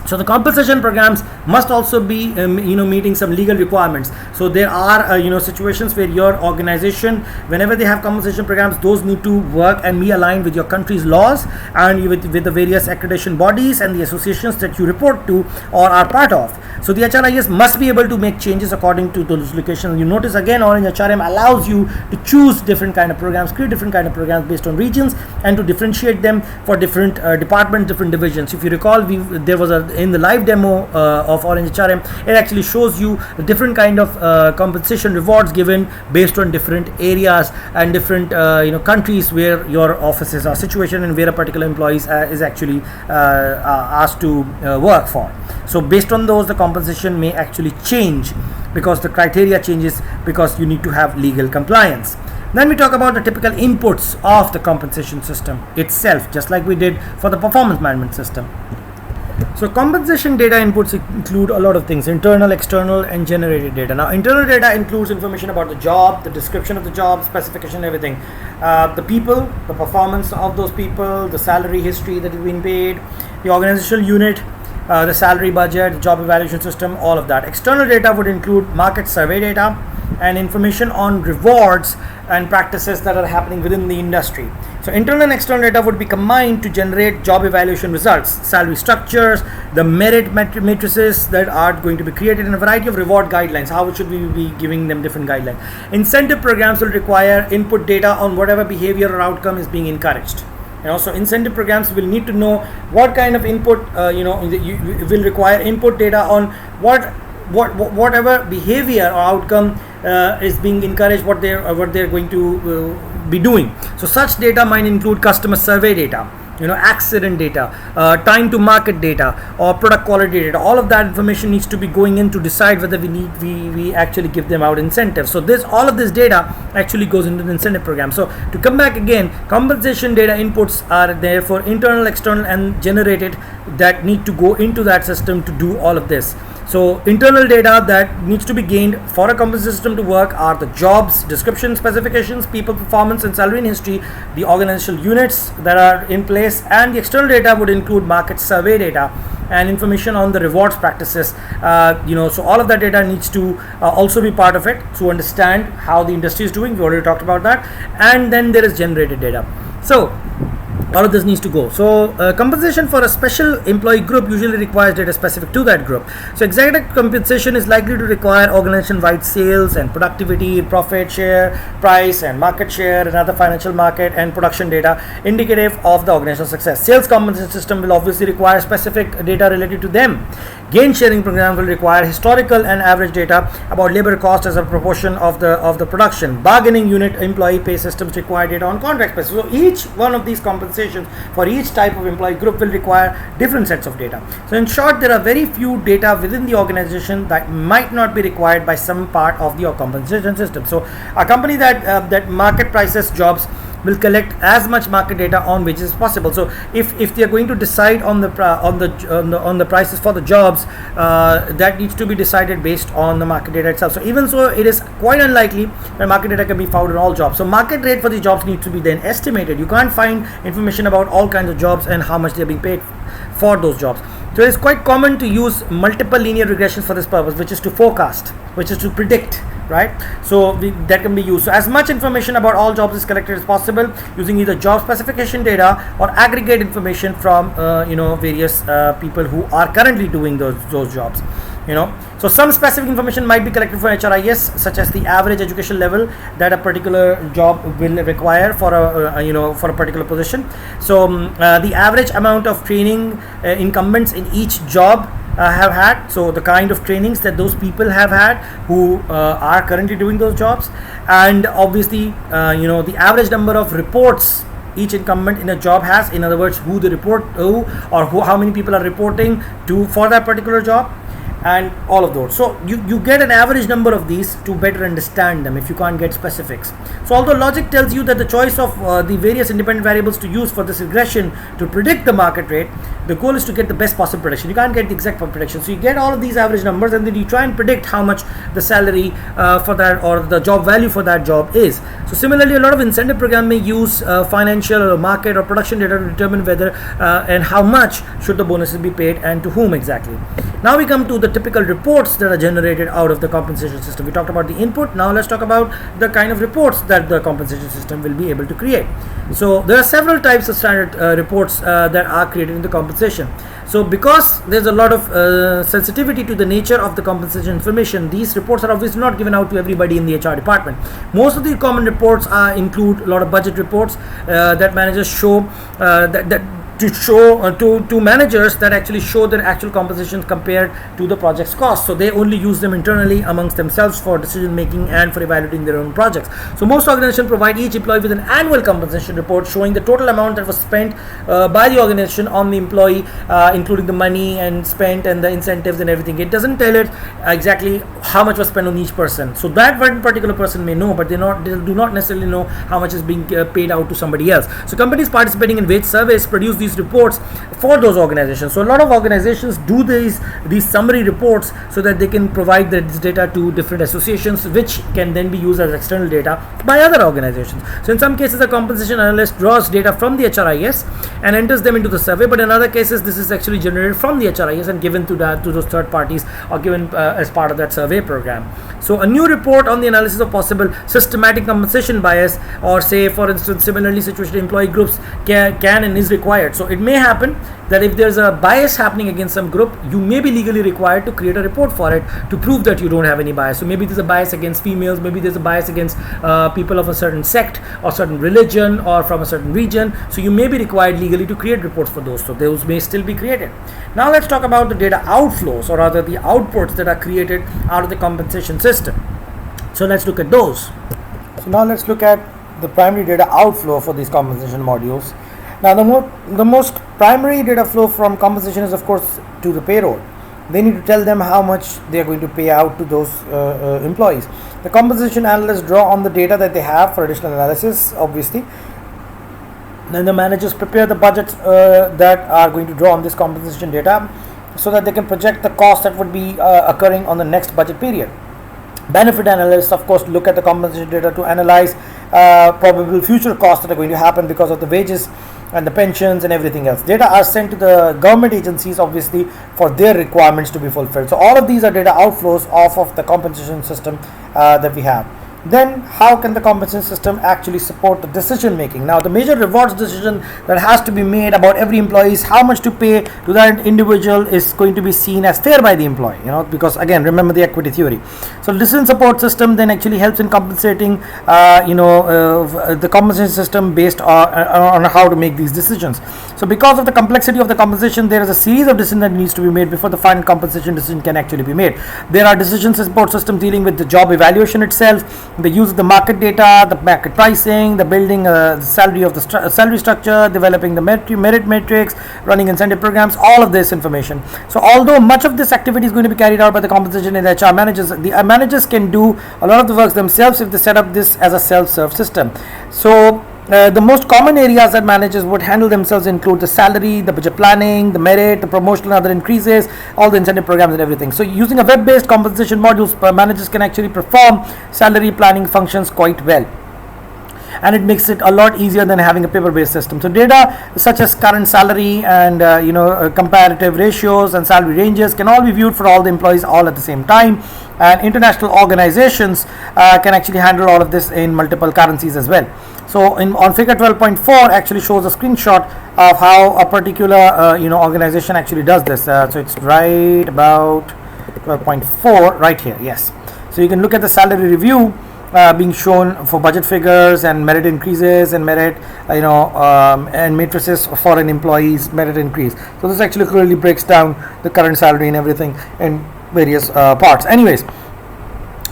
So the compensation programs must also be meeting some legal requirements. So there are situations where your organization, whenever they have compensation programs, those need to work and be aligned with your country's laws and with the various accreditation bodies and the associations that you report to or are part of. So the HRIS must be able to make changes according to those locations. You notice again, Orange HRM allows you to choose different kind of programs, create different kind of programs based on regions, and to differentiate them for different departments, different divisions. If you recall, there was in the live demo of Orange HRM, it actually shows you the different kind of compensation rewards given based on different areas and different countries where your offices are situated and where a particular employee is actually asked to work for. So based on those, the compensation may actually change because the criteria changes, because you need to have legal compliance. Then we talk about the typical inputs of the compensation system itself, just like we did for the performance management system. So compensation data inputs include a lot of things: internal, external, and generated data. Now internal data includes information about the job, the description of the job, specification, everything, the people, the performance of those people, the salary history that has been paid, the organizational unit, the salary budget, the job evaluation system, all of that. External data would include market survey data and information on rewards and practices that are happening within the industry. So internal and external data would be combined to generate job evaluation results, salary structures, the merit matrices that are going to be created, in a variety of reward guidelines. How should we be giving them different guidelines? Incentive programs will require input data on whatever behavior or outcome is being encouraged. So incentive programs will need to know what kind of input, you will require input data on whatever behavior or outcome is being encouraged, what they're going to be doing. So such data might include customer survey data, accident data, time to market data, or product quality data. All of that information needs to be going in to decide whether we actually give them out incentives. So all of this data actually goes into the incentive program. So to come back again, compensation data inputs are there for internal, external, and generated, that need to go into that system to do all of this. So internal data that needs to be gained for a compensation system to work are the jobs, description, specifications, people, performance, and salary and history, the organizational units that are in place, and the external data would include market survey data and information on the rewards practices. So all of that data needs to also be part of it to understand how the industry is doing. We already talked about that. And then there is generated data. So all of this needs to go. So compensation for a special employee group usually requires data specific to that group. So executive compensation is likely to require organization-wide sales and productivity, profit share, price and market share, and other financial market and production data indicative of the organizational success. Sales compensation system will obviously require specific data related to them. Gain sharing program will require historical and average data about labor cost as a proportion of the production. Bargaining unit employee pay systems require data on contract basis. So each one of these compensations for each type of employee group will require different sets of data. So in short, there are very few data within the organization that might not be required by some part of the compensation system. So a company that market prices jobs will collect as much market data on wages as possible. So if they are going to decide on the prices for the jobs, that needs to be decided based on the market data itself. So even so, it is quite unlikely that market data can be found in all jobs. So market rate for the jobs needs to be then estimated. You can't find information about all kinds of jobs and how much they are being paid for those jobs. So it's quite common to use multiple linear regressions for this purpose, which is to forecast, which is to predict, right? So that can be used. So as much information about all jobs is collected as possible using either job specification data or aggregate information from various people who are currently doing those jobs. So some specific information might be collected for HRIS, such as the average education level that a particular job will require for a particular position. So the average amount of training incumbents in each job have had, so the kind of trainings that those people have had who are currently doing those jobs, and obviously the average number of reports each incumbent in a job has, in other words, how many people are reporting to for that particular job, and all of those. So you get an average number of these to better understand them if you can't get specifics. So although logic tells you that the choice of the various independent variables to use for this regression to predict the market rate, the goal is to get the best possible prediction. You can't get the exact prediction. So you get all of these average numbers, and then you try and predict how much the salary for that or the job value for that job is. So similarly, a lot of incentive programs may use financial or market or production data to determine whether and how much should the bonuses be paid and to whom exactly. Now we come to the typical reports that are generated out of the compensation system. We talked about the input. Now let's talk about the kind of reports that the compensation system will be able to create. So there are several types of standard reports that are created in the compensation. So because there's a lot of sensitivity to the nature of the compensation information, these reports are obviously not given out to everybody in the HR department. Most of the common reports include a lot of budget reports that managers show to managers that actually show their actual compositions compared to the project's cost. So they only use them internally amongst themselves for decision making and for evaluating their own projects. So most organizations provide each employee with an annual compensation report showing the total amount that was spent by the organization on the employee, including the money and spent and the incentives and everything. It doesn't tell it exactly how much was spent on each person. So that one particular person may know, but they do not necessarily know how much is being paid out to somebody else. So companies participating in wage surveys produce these reports for those organizations. So a lot of organizations do these summary reports so that they can provide this data to different associations, which can then be used as external data by other organizations. So in some cases, a compensation analyst draws data from the HRIS and enters them into the survey, but in other cases this is actually generated from the HRIS and given to those third parties or given as part of that survey program. So a new report on the analysis of possible systematic compensation bias, or say for instance similarly situated employee groups can and is required. So it may happen that if there's a bias happening against some group, you may be legally required to create a report for it to prove that you don't have any bias. So maybe there's a bias against females, maybe there's a bias against people of a certain sect or certain religion or from a certain region. So you may be required legally to create reports for those. So those may still be created. Now let's talk about the data outflows, or rather the outputs that are created out of the compensation system. So let's look at those. So now let's look at the primary data outflow for these compensation modules. Now the most primary data flow from compensation is of course to the payroll. They need to tell them how much they are going to pay out to those employees. The compensation analysts draw on the data that they have for additional analysis, obviously. Then the managers prepare the budgets that are going to draw on this compensation data so that they can project the cost that would be occurring on the next budget period. Benefit analysts, of course, look at the compensation data to analyze probable future costs that are going to happen because of the wages and the pensions and everything else. Data are sent to the government agencies, obviously, for their requirements to be fulfilled. So all of these are data outflows off of the compensation system that we have. Then how can the compensation system actually support the decision making? Now the major rewards decision that has to be made about every employee is how much to pay to that individual is going to be seen as fair by the employee, because again, remember the equity theory. So the decision support system then actually helps in compensating the compensation system based on how to make these decisions. So because of the complexity of the compensation, there is a series of decisions that needs to be made before the final compensation decision can actually be made. There are decision support systems dealing with the job evaluation itself, the use of the market data, the market pricing, the building the salary of the salary structure, developing the merit matrix, running incentive programs, all of this information. So although much of this activity is going to be carried out by the compensation and HR managers, the managers can do a lot of the work themselves if they set up this as a self-serve system. So the most common areas that managers would handle themselves include the salary, the budget planning, the merit, the promotional and other increases, all the incentive programs and everything. So using a web-based compensation modules, managers can actually perform salary planning functions quite well. and it makes it a lot easier than having a paper-based system. So data such as current salary and comparative ratios and salary ranges can all be viewed for all the employees all at the same time, and international organizations can actually handle all of this in multiple currencies as well. So on figure 12.4 actually shows a screenshot of how a particular organization actually does this. So it's right about 12.4 right here. Yes. So you can look at the salary review being shown for budget figures and merit increases and merit and matrices for an employee's merit increase. So this actually clearly breaks down the current salary and everything in various parts. Anyways,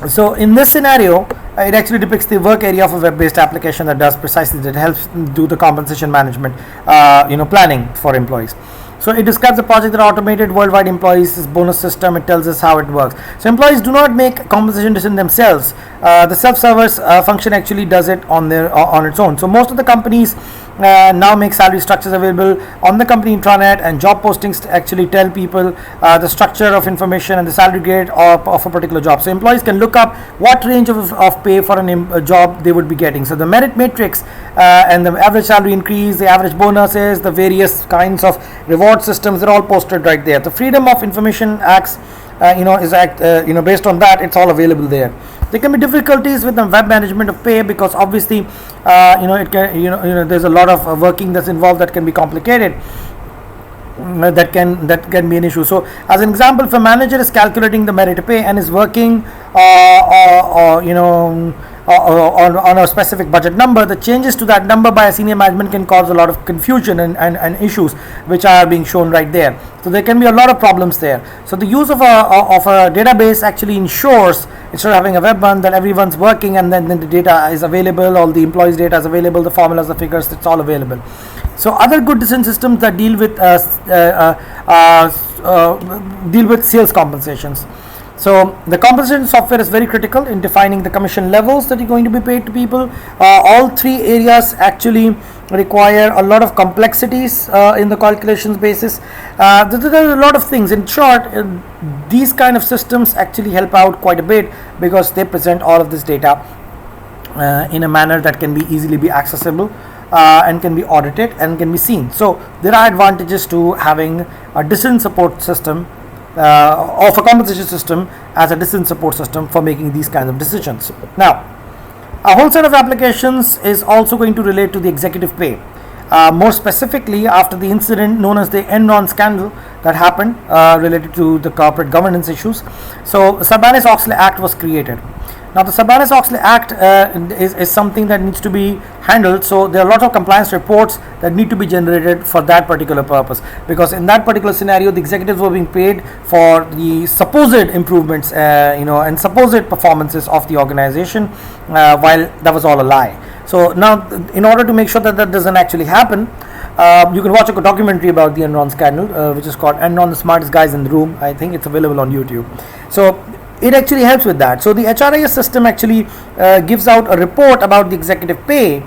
so in this scenario, it actually depicts the work area of a web-based application that does precisely that. It helps do the compensation management, planning for employees. So it describes a project that automated worldwide employees bonus system. It tells us how it works. So employees do not make compensation decisions themselves. The self-service function actually does it on its own. So most of the companies now make salary structures available on the company intranet, and job postings actually tell people the structure of information and the salary grade of a particular job. So employees can look up what range of pay for a job they would be getting. So the merit matrix and the average salary increase, the average bonuses, the various kinds of reward systems, they're all posted right there. The Freedom of Information Acts based on that, it's all available there. There can be difficulties with the web management of pay because obviously it can there's a lot of working that's involved that can be complicated. That can be an issue. So as an example, if a manager is calculating the merit pay and is working on a specific budget number, the changes to that number by a senior management can cause a lot of confusion and issues which are being shown right there. So there can be a lot of problems there. So the use of a database actually ensures, instead of having a web one, that everyone's working and then the data is available, all the employees' data is available, the formulas, the figures, it's all available. So other good decision systems that deal with sales compensations. So the compensation software is very critical in defining the commission levels that you're going to be paid to people. All three areas actually require a lot of complexities in the calculations basis. There are a lot of things. In short, these kind of systems actually help out quite a bit because they present all of this data in a manner that can easily be accessible and can be audited and can be seen. So there are advantages to having a decision support system of a compensation system as a decision support system for making these kinds of decisions. Now, a whole set of applications is also going to relate to the executive pay. More specifically, after the incident known as the Enron scandal that happened related to the corporate governance issues, so Sarbanes-Oxley Act was created. Now the Sarbanes-Oxley Act is something that needs to be handled, so there are a lot of compliance reports that need to be generated for that particular purpose, because in that particular scenario the executives were being paid for the supposed improvements and supposed performances of the organization, while that was all a lie. So now, in order to make sure that doesn't actually happen, you can watch a documentary about the Enron scandal, which is called Enron, the Smartest Guys in the Room. I think it's available on YouTube. So it actually helps with that. So the HRIS system actually gives out a report about the executive pay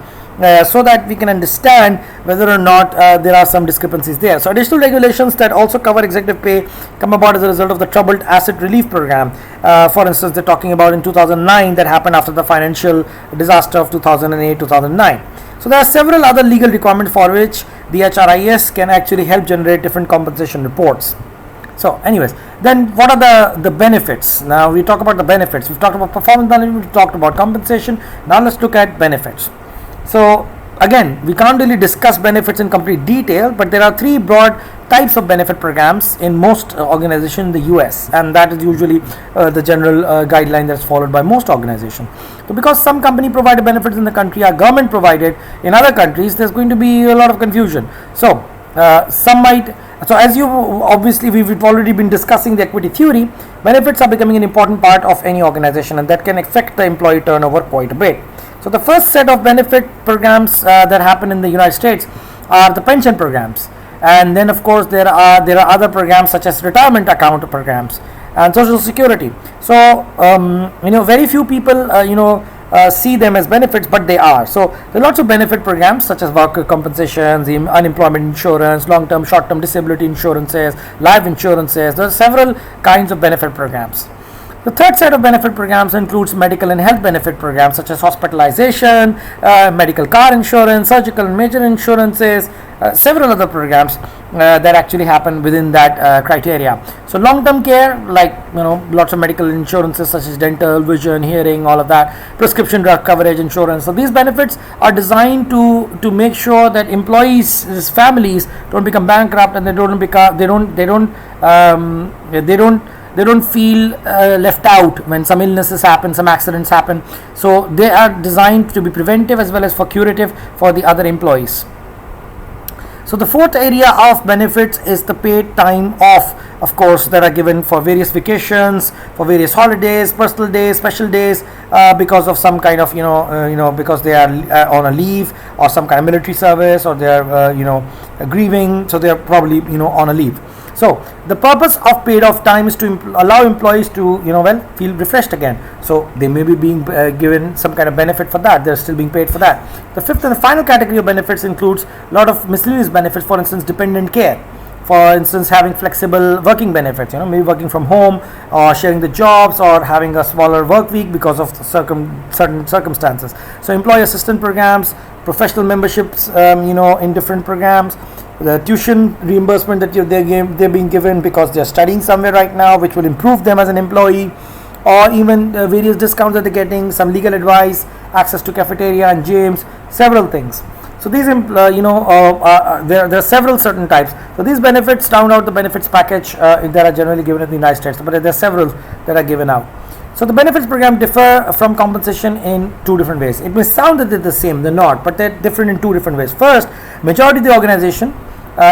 so that we can understand whether or not there are some discrepancies there. So additional regulations that also cover executive pay come about as a result of the Troubled Asset Relief Program. For instance, they're talking about in 2009 that happened after the financial disaster of 2008-2009. So there are several other legal requirements for which the HRIS can actually help generate different compensation reports. So anyways, then what are the benefits? Now we talk about the benefits. We've talked about performance management, we've talked about compensation. Now let's look at benefits. So again, we can't really discuss benefits in complete detail, but there are three broad types of benefit programs in most organizations in the US, and that is usually the general guideline that's followed by most organizations. So because some company provided benefits in the country are government provided in other countries, there's going to be a lot of confusion. So So as you obviously we've already been discussing the equity theory, benefits are becoming an important part of any organization, and that can affect the employee turnover quite a bit. So the first set of benefit programs that happen in the United States are the pension programs, and then of course there are other programs such as retirement account programs and social security. So very few people see them as benefits, but they are. So there are lots of benefit programs such as worker compensations, unemployment insurance, long-term, short-term disability insurances, life insurances. There are several kinds of benefit programs. The third set of benefit programs includes medical and health benefit programs such as hospitalization, medical car insurance, surgical and major insurances, several other programs that actually happen within that criteria. So long-term care, like lots of medical insurances such as dental, vision, hearing, all of that, prescription drug coverage insurance. So these benefits are designed to make sure that employees' families don't become bankrupt, and they don't feel left out when some illnesses happen, some accidents happen. So they are designed to be preventive as well as for curative for the other employees. So the fourth area of benefits is the paid time off, of course, that are given for various vacations, for various holidays, personal days, special days, because of some kind of because they are on a leave or some kind of military service, or they are grieving, so they are probably on a leave. So the purpose of paid off time is to allow employees to feel refreshed again. So they may be being given some kind of benefit for that. They're still being paid for that. The fifth and the final category of benefits includes a lot of miscellaneous benefits. For instance, dependent care. For instance, having flexible working benefits. Maybe working from home, or sharing the jobs, or having a smaller work week because of certain circumstances. So employee assistance programs, professional memberships, in different programs. The tuition reimbursement that they're being given because they're studying somewhere right now, which will improve them as an employee, or even various discounts that they're getting, some legal advice, access to cafeteria and gyms, several things. So these there are several certain types. So these benefits round out the benefits package that are generally given in the United States, but there are several that are given out. So the benefits program differ from compensation in two different ways. It may sound that they're the same, they're not, but they're different in two different ways. First, majority of the organization,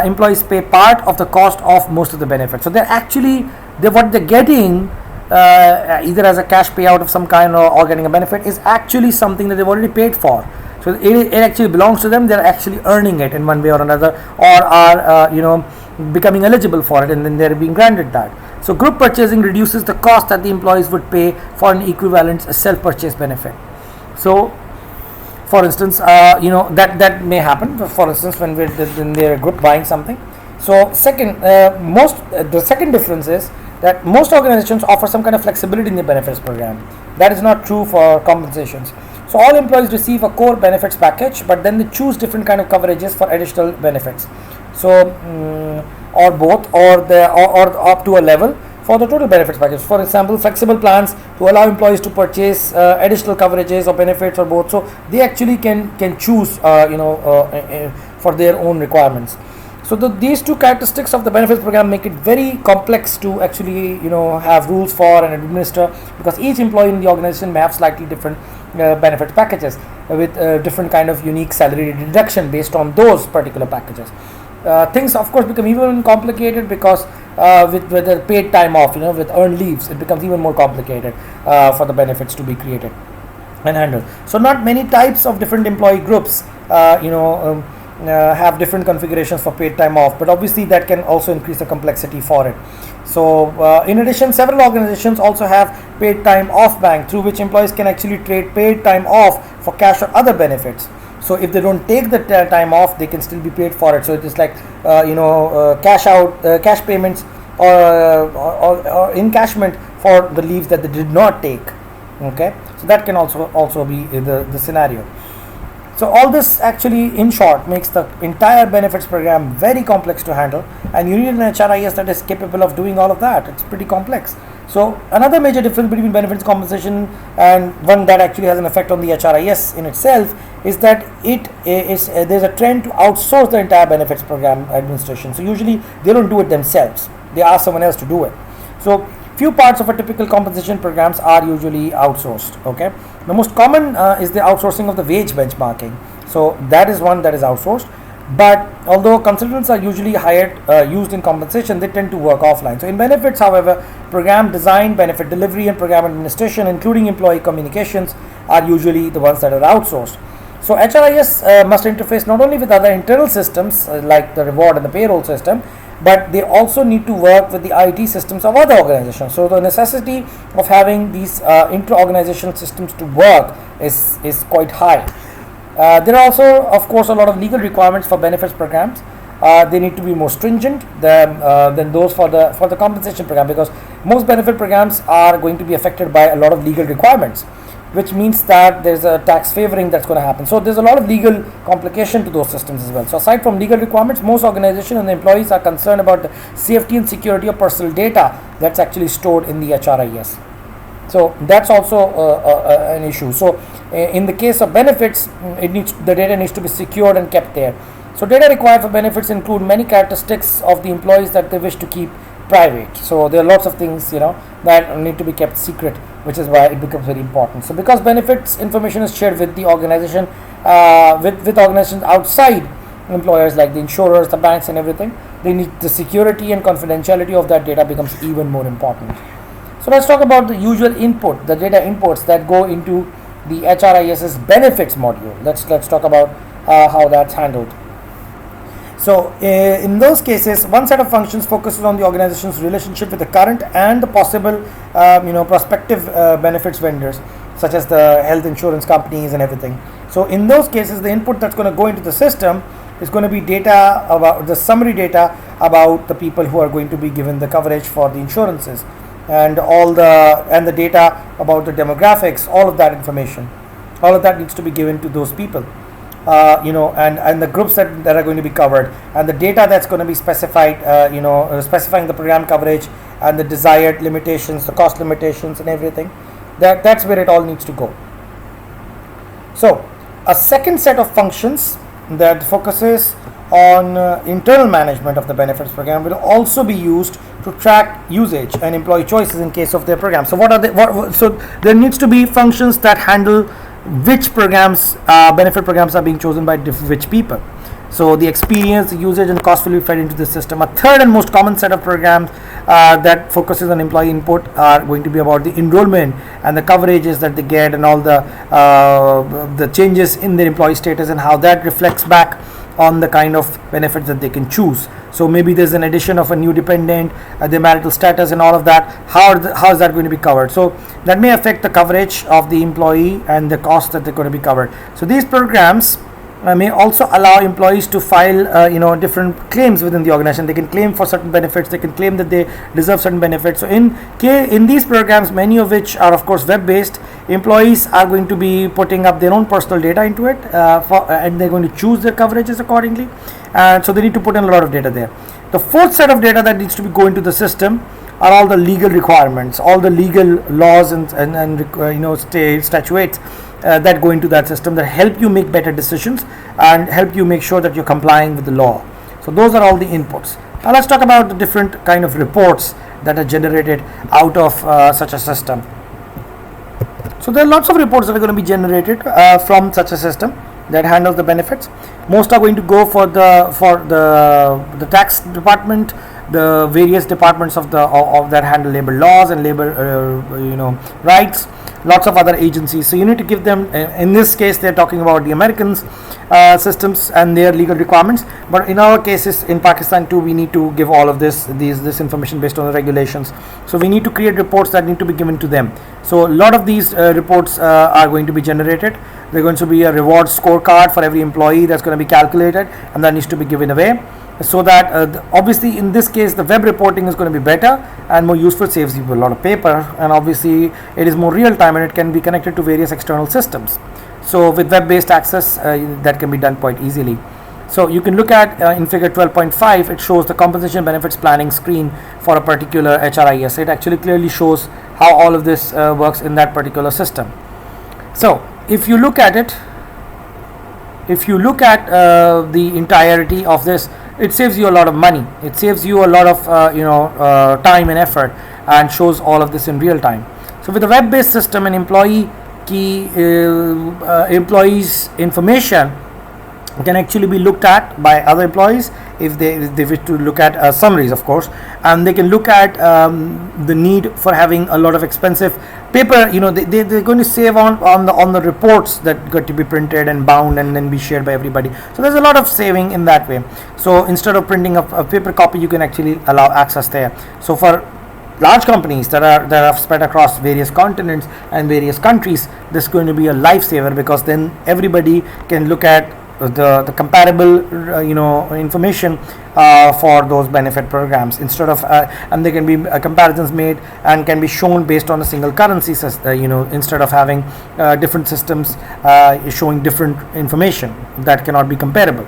employees pay part of the cost of most of the benefits. So what they're getting either as a cash payout of some kind or getting a benefit is actually something that they've already paid for. So it actually belongs to them. They're actually earning it in one way or another, or are becoming eligible for it, and then they're being granted that. So group purchasing reduces the cost that the employees would pay for an equivalent self-purchase benefit. So for instance, that may happen. For instance, when they're a group buying something. So the second difference is that most organizations offer some kind of flexibility in the benefits program. That is not true for compensations. So all employees receive a core benefits package, but then they choose different kind of coverages for additional benefits. So or both, or up to a level for the total benefits package. For example, flexible plans to allow employees to purchase additional coverages or benefits, or both. So they actually can choose for their own requirements. So these two characteristics of the benefits program make it very complex to actually have rules for and administer, because each employee in the organization may have slightly different benefit packages with different kind of unique salary deduction based on those particular packages. Things of course become even complicated because with the paid time off, with earned leaves, it becomes even more complicated for the benefits to be created and handled. So not many types of different employee groups have different configurations for paid time off, but obviously that can also increase the complexity for it. So in addition, several organizations also have paid time off bank, through which employees can actually trade paid time off for cash or other benefits. So if they don't take the time off, they can still be paid for it. So it is like cash payments or encashment for the leaves that they did not take. Okay, so that can also be the scenario. So all this actually, in short, makes the entire benefits program very complex to handle, and you need an HRIS that is capable of doing all of that. It's pretty complex. So another major difference between benefits compensation and one that actually has an effect on the HRIS in itself is that there's a trend to outsource the entire benefits program administration. So usually they don't do it themselves. They ask someone else to do it. So few parts of a typical compensation programs are usually outsourced. Okay, the most common is the outsourcing of the wage benchmarking. So that is one that is outsourced. But although consultants are usually hired used in compensation, they tend to work offline. So in benefits, however, program design, benefit delivery, and program administration, including employee communications, are usually the ones that are outsourced. So HRIS must interface not only with other internal systems like the reward and the payroll system, but they also need to work with the IT systems of other organizations. So the necessity of having these inter-organizational systems to work is quite high. There are also, of course, a lot of legal requirements for benefits programs. they need to be more stringent than those for the compensation program, because most benefit programs are going to be affected by a lot of legal requirements, which means that there's a tax favoring that's going to happen. So there's a lot of legal complication to those systems as well. So aside from legal requirements, most organizations and the employees are concerned about the safety and security of personal data that's actually stored in the HRIS. So that's also an issue. So in the case of benefits, the data needs to be secured and kept there. So data required for benefits include many characteristics of the employees that they wish to keep private. So there are lots of things that need to be kept secret, which is why it becomes very important. So because benefits information is shared with the organization, with organizations outside employers like the insurers, the banks, and everything, they need the security and confidentiality of that data becomes even more important. So let's talk about the usual input, the data inputs that go into the HRIS's benefits module. Let's talk about how that's handled. So in those cases, one set of functions focuses on the organization's relationship with the current and the possible prospective benefits vendors, such as the health insurance companies and everything. So in those cases, the input that's going to go into the system is going to be data about the summary data about the people who are going to be given the coverage for the insurances, and the data about the demographics, all of that information, all of that needs to be given to those people. And the groups that are going to be covered, and the data that's going to be specified, specifying the program coverage and the desired limitations, the cost limitations and everything. That's where it all needs to go. So a second set of functions that focuses on internal management of the benefits program will also be used to track usage and employee choices in case of their program. So so there needs to be functions that handle which programs, benefit programs are being chosen by which people. So the experience, the usage, and cost will be fed into the system. A third and most common set of programs that focuses on employee input are going to be about the enrollment and the coverages that they get, and all the changes in their employee status and how that reflects back on the kind of benefits that they can choose. So maybe there's an addition of a new dependent, their marital status and all of that. How is that going to be covered? So that may affect the coverage of the employee and the cost that they're going to be covered. So these programs may also allow employees to file different claims within the organization. They can claim for certain benefits, they can claim that they deserve certain benefits. So in these programs, many of which are of course web based, employees are going to be putting up their own personal data into it, and they're going to choose their coverages accordingly, and so they need to put in a lot of data there. The fourth set of data that needs to be go into the system are all the legal requirements, all the legal laws and statutes that go into that system that help you make better decisions and help you make sure that you're complying with the law. So those are all the inputs. Now let's talk about the different kind of reports that are generated out of such a system. So there are lots of reports that are going to be generated from such a system that handles the benefits. Most are going to go for the tax department, the various departments of that handle labor laws and labor rights, lots of other agencies. So you need to give them, in this case they're talking about the Americans systems and their legal requirements, but in our cases in Pakistan too, we need to give all of this information based on the regulations. So we need to create reports that need to be given to them. So a lot of these reports are going to be generated. There's going to be a reward scorecard for every employee that's going to be calculated, and that needs to be given away, so that obviously in this case the web reporting is going to be better and more useful, saves you a lot of paper, and obviously it is more real time and it can be connected to various external systems. So with web based access, that can be done quite easily. So you can look at in figure 12.5, it shows the compensation benefits planning screen for a particular HRIS. It actually clearly shows how all of this works in that particular system. So if you look at it, the entirety of this, it saves you a lot of money. It saves you a lot of time and effort, and shows all of this in real time. So with a web-based system, an employee's information can actually be looked at by other employees if they wish to look at summaries, of course, and they can look at the need for having a lot of expensive paper. They're going to save on the reports that got to be printed and bound and then be shared by everybody. So there's a lot of saving in that way. So instead of printing a paper copy, you can actually allow access there. So for large companies that are spread across various continents and various countries, this is going to be a lifesaver, because then everybody can look at the comparable information for those benefit programs, instead of and there can be comparisons made and can be shown based on a single currency, instead of having different systems showing different information that cannot be comparable.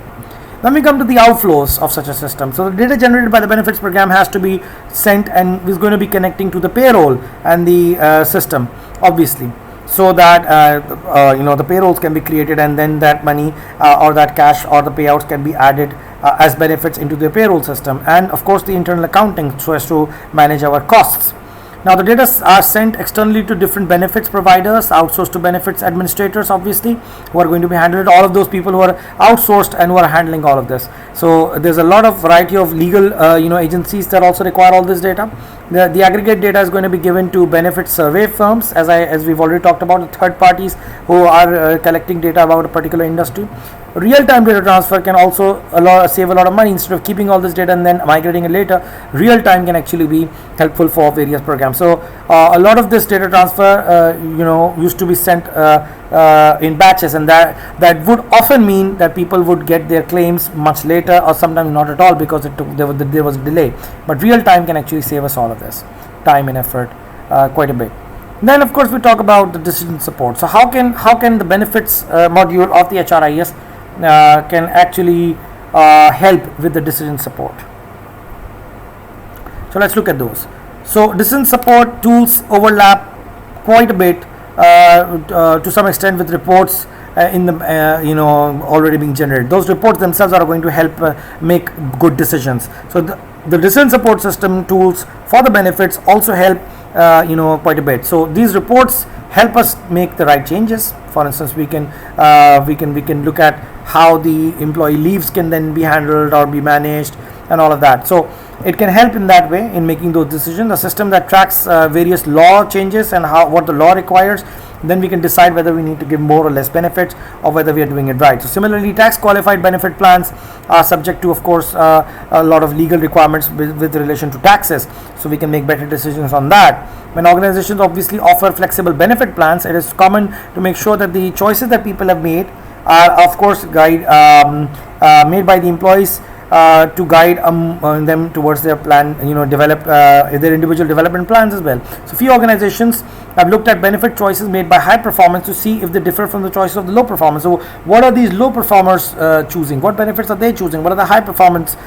Then we come to the outflows of such a system. So the data generated by the benefits program has to be sent and is going to be connecting to the payroll and the system, obviously, so that the payrolls can be created, and then that money or that cash or the payouts can be added as benefits into the payroll system, and of course the internal accounting, so as to manage our costs. Now the data are sent externally to different benefits providers, outsourced to benefits administrators, obviously, who are going to be handled, all of those people who are outsourced and who are handling all of this. So there's a lot of variety of legal agencies that also require all this data. The aggregate data is going to be given to benefit survey firms, as we've already talked about, the third parties who are collecting data about a particular industry. Real-time data transfer can also save a lot of money. Instead of keeping all this data and then migrating it later, real-time can actually be helpful for various programs. So a lot of this data transfer used to be sent in batches, and that would often mean that people would get their claims much later, or sometimes not at all, because there was a delay. But real-time can actually save us all of this time and effort quite a bit. Then of course we talk about the decision support. So how can the benefits module of the HRIS can actually help with the decision support? So let's look at those. So decision support tools overlap quite a bit to some extent with reports in the already being generated. Those reports themselves are going to help make good decisions. So the decision support system tools for the benefits also help quite a bit. So these reports help us make the right changes. For instance, we can look at how the employee leaves can then be handled or be managed and all of that. So it can help in that way in making those decisions. A system that tracks various law changes and what the law requires, then we can decide whether we need to give more or less benefits, or whether we are doing it right. So similarly, tax qualified benefit plans are subject to, of course, a lot of legal requirements with relation to taxes, so we can make better decisions on that. When organizations obviously offer flexible benefit plans, it is common to make sure that the choices that people have made are, of course, made by the employees to guide them towards their plan, develop their individual development plans as well. So few organizations have looked at benefit choices made by high performance to see if they differ from the choices of the low performance. So what are these low performers choosing? What benefits are they choosing? What are the high performance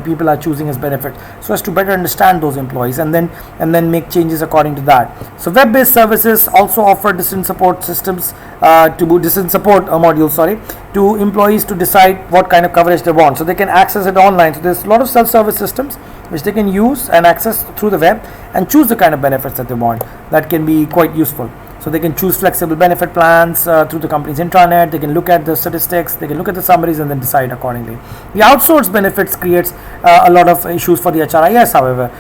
people are choosing as benefits? So as to better understand those employees and then make changes according to that. So web-based services also offer decision support systems modules to employees to decide what kind of coverage they want. So they can access it online. So there's a lot of self-service systems which they can use and access through the web and choose the kind of benefits that they want. That can be quite useful. So they can choose flexible benefit plans through the company's intranet. They can look at the statistics, they can look at the summaries, and then decide accordingly. The outsourced benefits creates a lot of issues for the HRIS, however,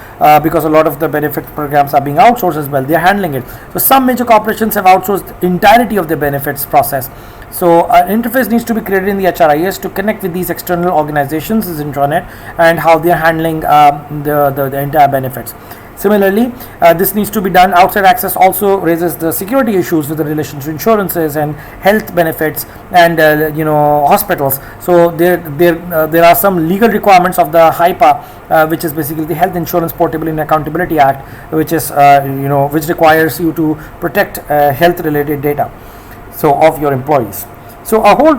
because a lot of the benefit programs are being outsourced as well. They are handling it. So some major corporations have outsourced the entirety of the benefits process. So an interface needs to be created in the HRIS to connect with these external organizations, this intranet, and how they are handling the entire benefits. Similarly, this needs to be done. Outside access also raises the security issues with the relation to insurances and health benefits and hospitals. So there are some legal requirements of the HIPAA, which is basically the Health Insurance Portability and Accountability Act, which is which requires you to protect health related data of your employees. So a whole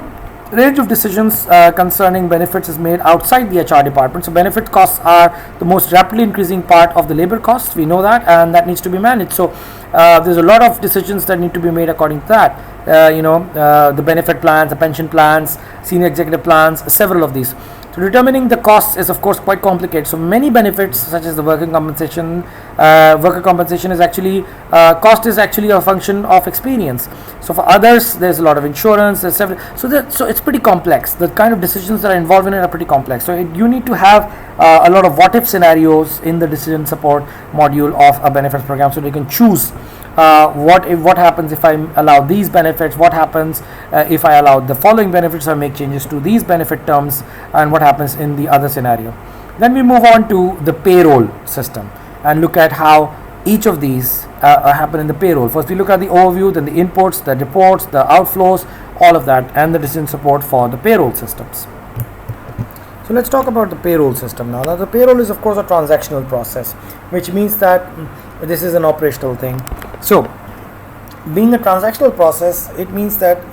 range of decisions concerning benefits is made outside the HR department. So benefit costs are the most rapidly increasing part of the labor costs. We know that, and that needs to be managed. So there's a lot of decisions that need to be made according to that. The benefit plans, the pension plans, senior executive plans, several of these. So determining the costs is of course quite complicated. So many benefits such as the worker compensation is actually cost is actually a function of experience. So for others there's a lot of insurance, there's several, so it's pretty complex. The kind of decisions that are involved in it are pretty complex. So you need to have a lot of what if scenarios in the decision support module of a benefits program, so you can choose what happens if I allow these benefits, what happens if I allow the following benefits or make changes to these benefit terms, and what happens in the other scenario. Then we move on to the payroll system and look at how each of these happen in the payroll. First we look at the overview, then the inputs, the reports, the outflows, all of that, and the decision support for the payroll systems. So let's talk about the payroll system now. Now the payroll is of course a transactional process, which means that this is an operational thing. So being a transactional process, it means that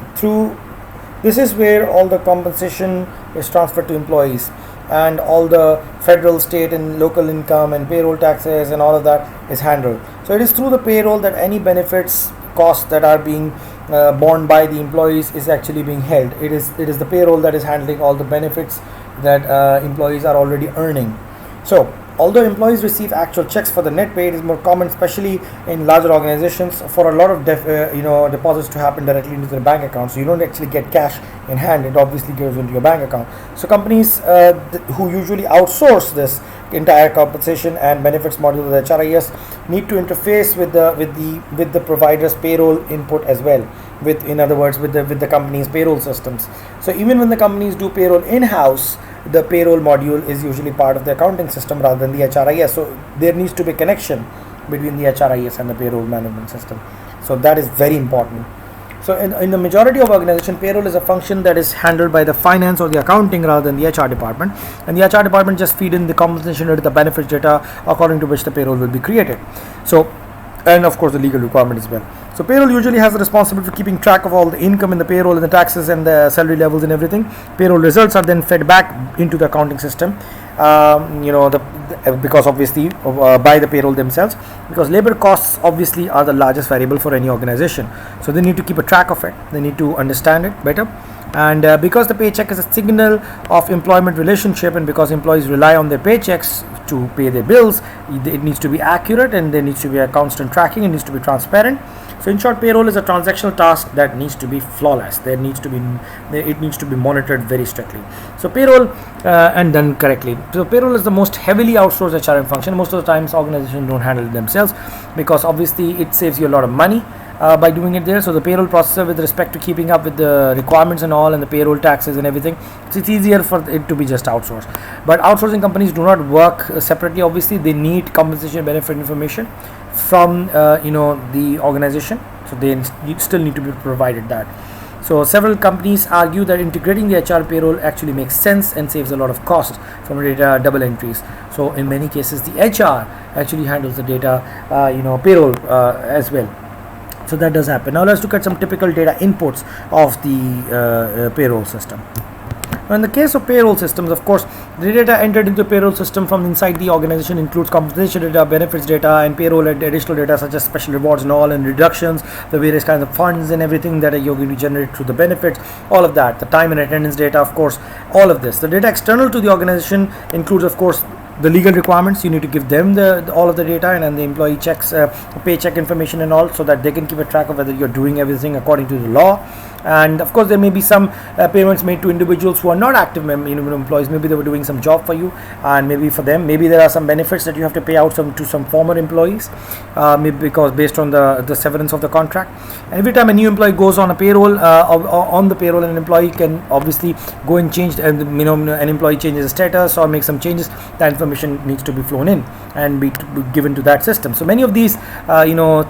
this is where all the compensation is transferred to employees, and all the federal, state and local income and payroll taxes and all of that is handled. So it is through the payroll that any benefits costs that are being borne by the employees is actually being held. It is the payroll that is handling all the benefits that employees are already earning. So although employees receive actual checks for the net pay, it is more common, especially in larger organizations, for a lot of deposits to happen directly into their bank account. So you don't actually get cash in hand; it obviously goes into your bank account. So companies who usually outsource this entire compensation and benefits module of the HRIS need to interface with the provider's payroll input as well. In other words, with the company's payroll systems. So even when the companies do payroll in-house, the payroll module is usually part of the accounting system rather than the HRIS. So there needs to be a connection between the HRIS and the payroll management system. So that is very important. So in the majority of organizations, payroll is a function that is handled by the finance or the accounting rather than the HR department. And the HR department just feed in the compensation data, the benefits data, according to which the payroll will be created. So, and of course the legal requirement as well. So payroll usually has the responsibility for keeping track of all the income in the payroll and the taxes and the salary levels and everything. Payroll results are then fed back into the accounting system, because obviously by the payroll themselves, because labor costs obviously are the largest variable for any organization. So they need to keep a track of it. They need to understand it better. And because the paycheck is a signal of employment relationship, and because employees rely on their paychecks to pay their bills, it needs to be accurate, and there needs to be a constant tracking. It needs to be transparent. So in short, payroll is a transactional task that needs to be flawless. It needs to be monitored very strictly. So payroll and done correctly. So payroll is the most heavily outsourced HRM function. Most of the times organizations don't handle it themselves, because obviously it saves you a lot of money by doing it there. So the payroll processor, with respect to keeping up with the requirements and all, and the payroll taxes and everything, it's easier for it to be just outsourced. But outsourcing companies do not work separately. Obviously they need compensation benefit information from the organization, so they still need to be provided that. So several companies argue that integrating the HR payroll actually makes sense and saves a lot of cost from data double entries. So in many cases the HR actually handles the data payroll as well. So that does happen. Now let's look at some typical data inputs of the payroll system. Now in the case of payroll systems, of course, the data entered into the payroll system from inside the organization includes compensation data, benefits data, and payroll and additional data such as special rewards and all, and reductions, the various kinds of funds and everything that you're going to generate through the benefits, all of that, the time and attendance data, of course, all of this. The data external to the organization includes, of course, the legal requirements. You need to give them all of the data, and the employee checks, paycheck information and all, so that they can keep a track of whether you're doing everything according to the law. And of course there may be some payments made to individuals who are not active employees. Maybe they were doing some job for you, and maybe for them, maybe there are some benefits that you have to pay out to some former employees, maybe because based on the severance of the contract. And every time a new employee goes on a payroll, on the payroll, an employee can obviously go and change, an employee changes status or make some changes, that information needs to be flown in and be given to that system. So many of these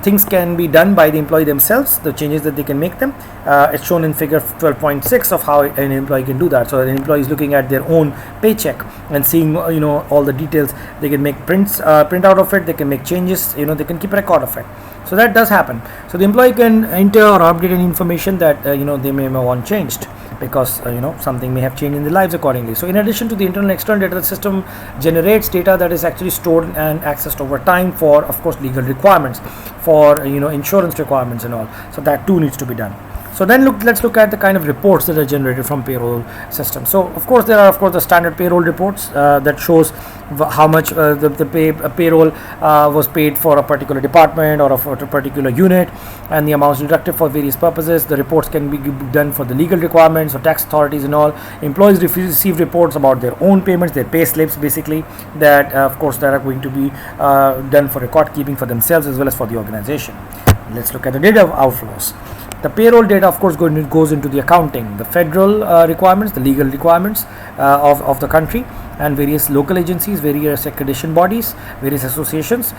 things can be done by the employee themselves, the changes that they can make them. It's shown in figure 12.6 of how an employee can do that. So an employee is looking at their own paycheck and seeing all the details. They can make print out of it, they can make changes, they can keep a record of it. So that does happen. So the employee can enter or update any information that they may want changed, because something may have changed in their lives accordingly. So in addition to the internal and external data, the system generates data that is actually stored and accessed over time for, of course, legal requirements, for insurance requirements and all. So that too needs to be done. So then let's look at the kind of reports that are generated from payroll system. So of course there are the standard payroll reports that shows how much the payroll was paid for a particular department or for a particular unit, and the amounts deducted for various purposes. The reports can be done for the legal requirements or tax authorities and all. Employees receive reports about their own payments, their pay slips basically, that of course that are going to be done for record keeping for themselves as well as for the organization. Let's look at the data of outflows. The payroll data, of course, goes into the accounting, the federal requirements, the legal requirements of the country, and various local agencies, various accreditation bodies, various associations,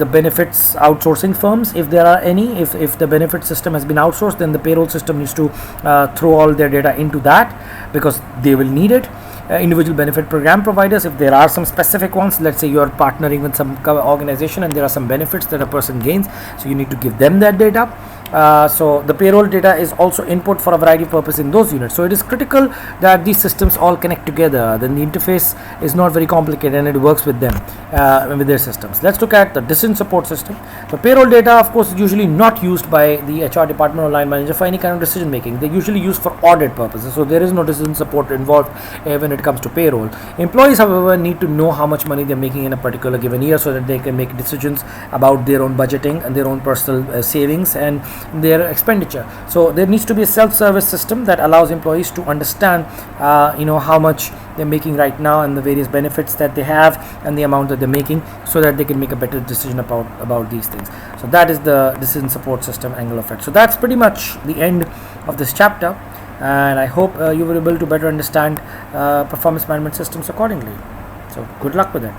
the benefits outsourcing firms, if there are any. If the benefit system has been outsourced, then the payroll system needs to throw all their data into that, because they will need it. Individual benefit program providers, if there are some specific ones, let's say you are partnering with some organization and there are some benefits that a person gains, so you need to give them that data. So the payroll data is also input for a variety of purposes in those units. So it is critical that these systems all connect together. Then the interface is not very complicated and it works with them, with their systems. Let's look at the decision support system. The payroll data, of course, is usually not used by the HR department or line manager for any kind of decision making. They're usually used for audit purposes. So there is no decision support involved when it comes to payroll. Employees, however, need to know how much money they're making in a particular given year, so that they can make decisions about their own budgeting and their own personal savings and their expenditure. So there needs to be a self-service system that allows employees to understand how much they're making right now and the various benefits that they have and the amount that they're making, so that they can make a better decision about these things. So that is the decision support system angle of it. So that's pretty much the end of this chapter, and I hope you were able to better understand performance management systems accordingly. So good luck with it.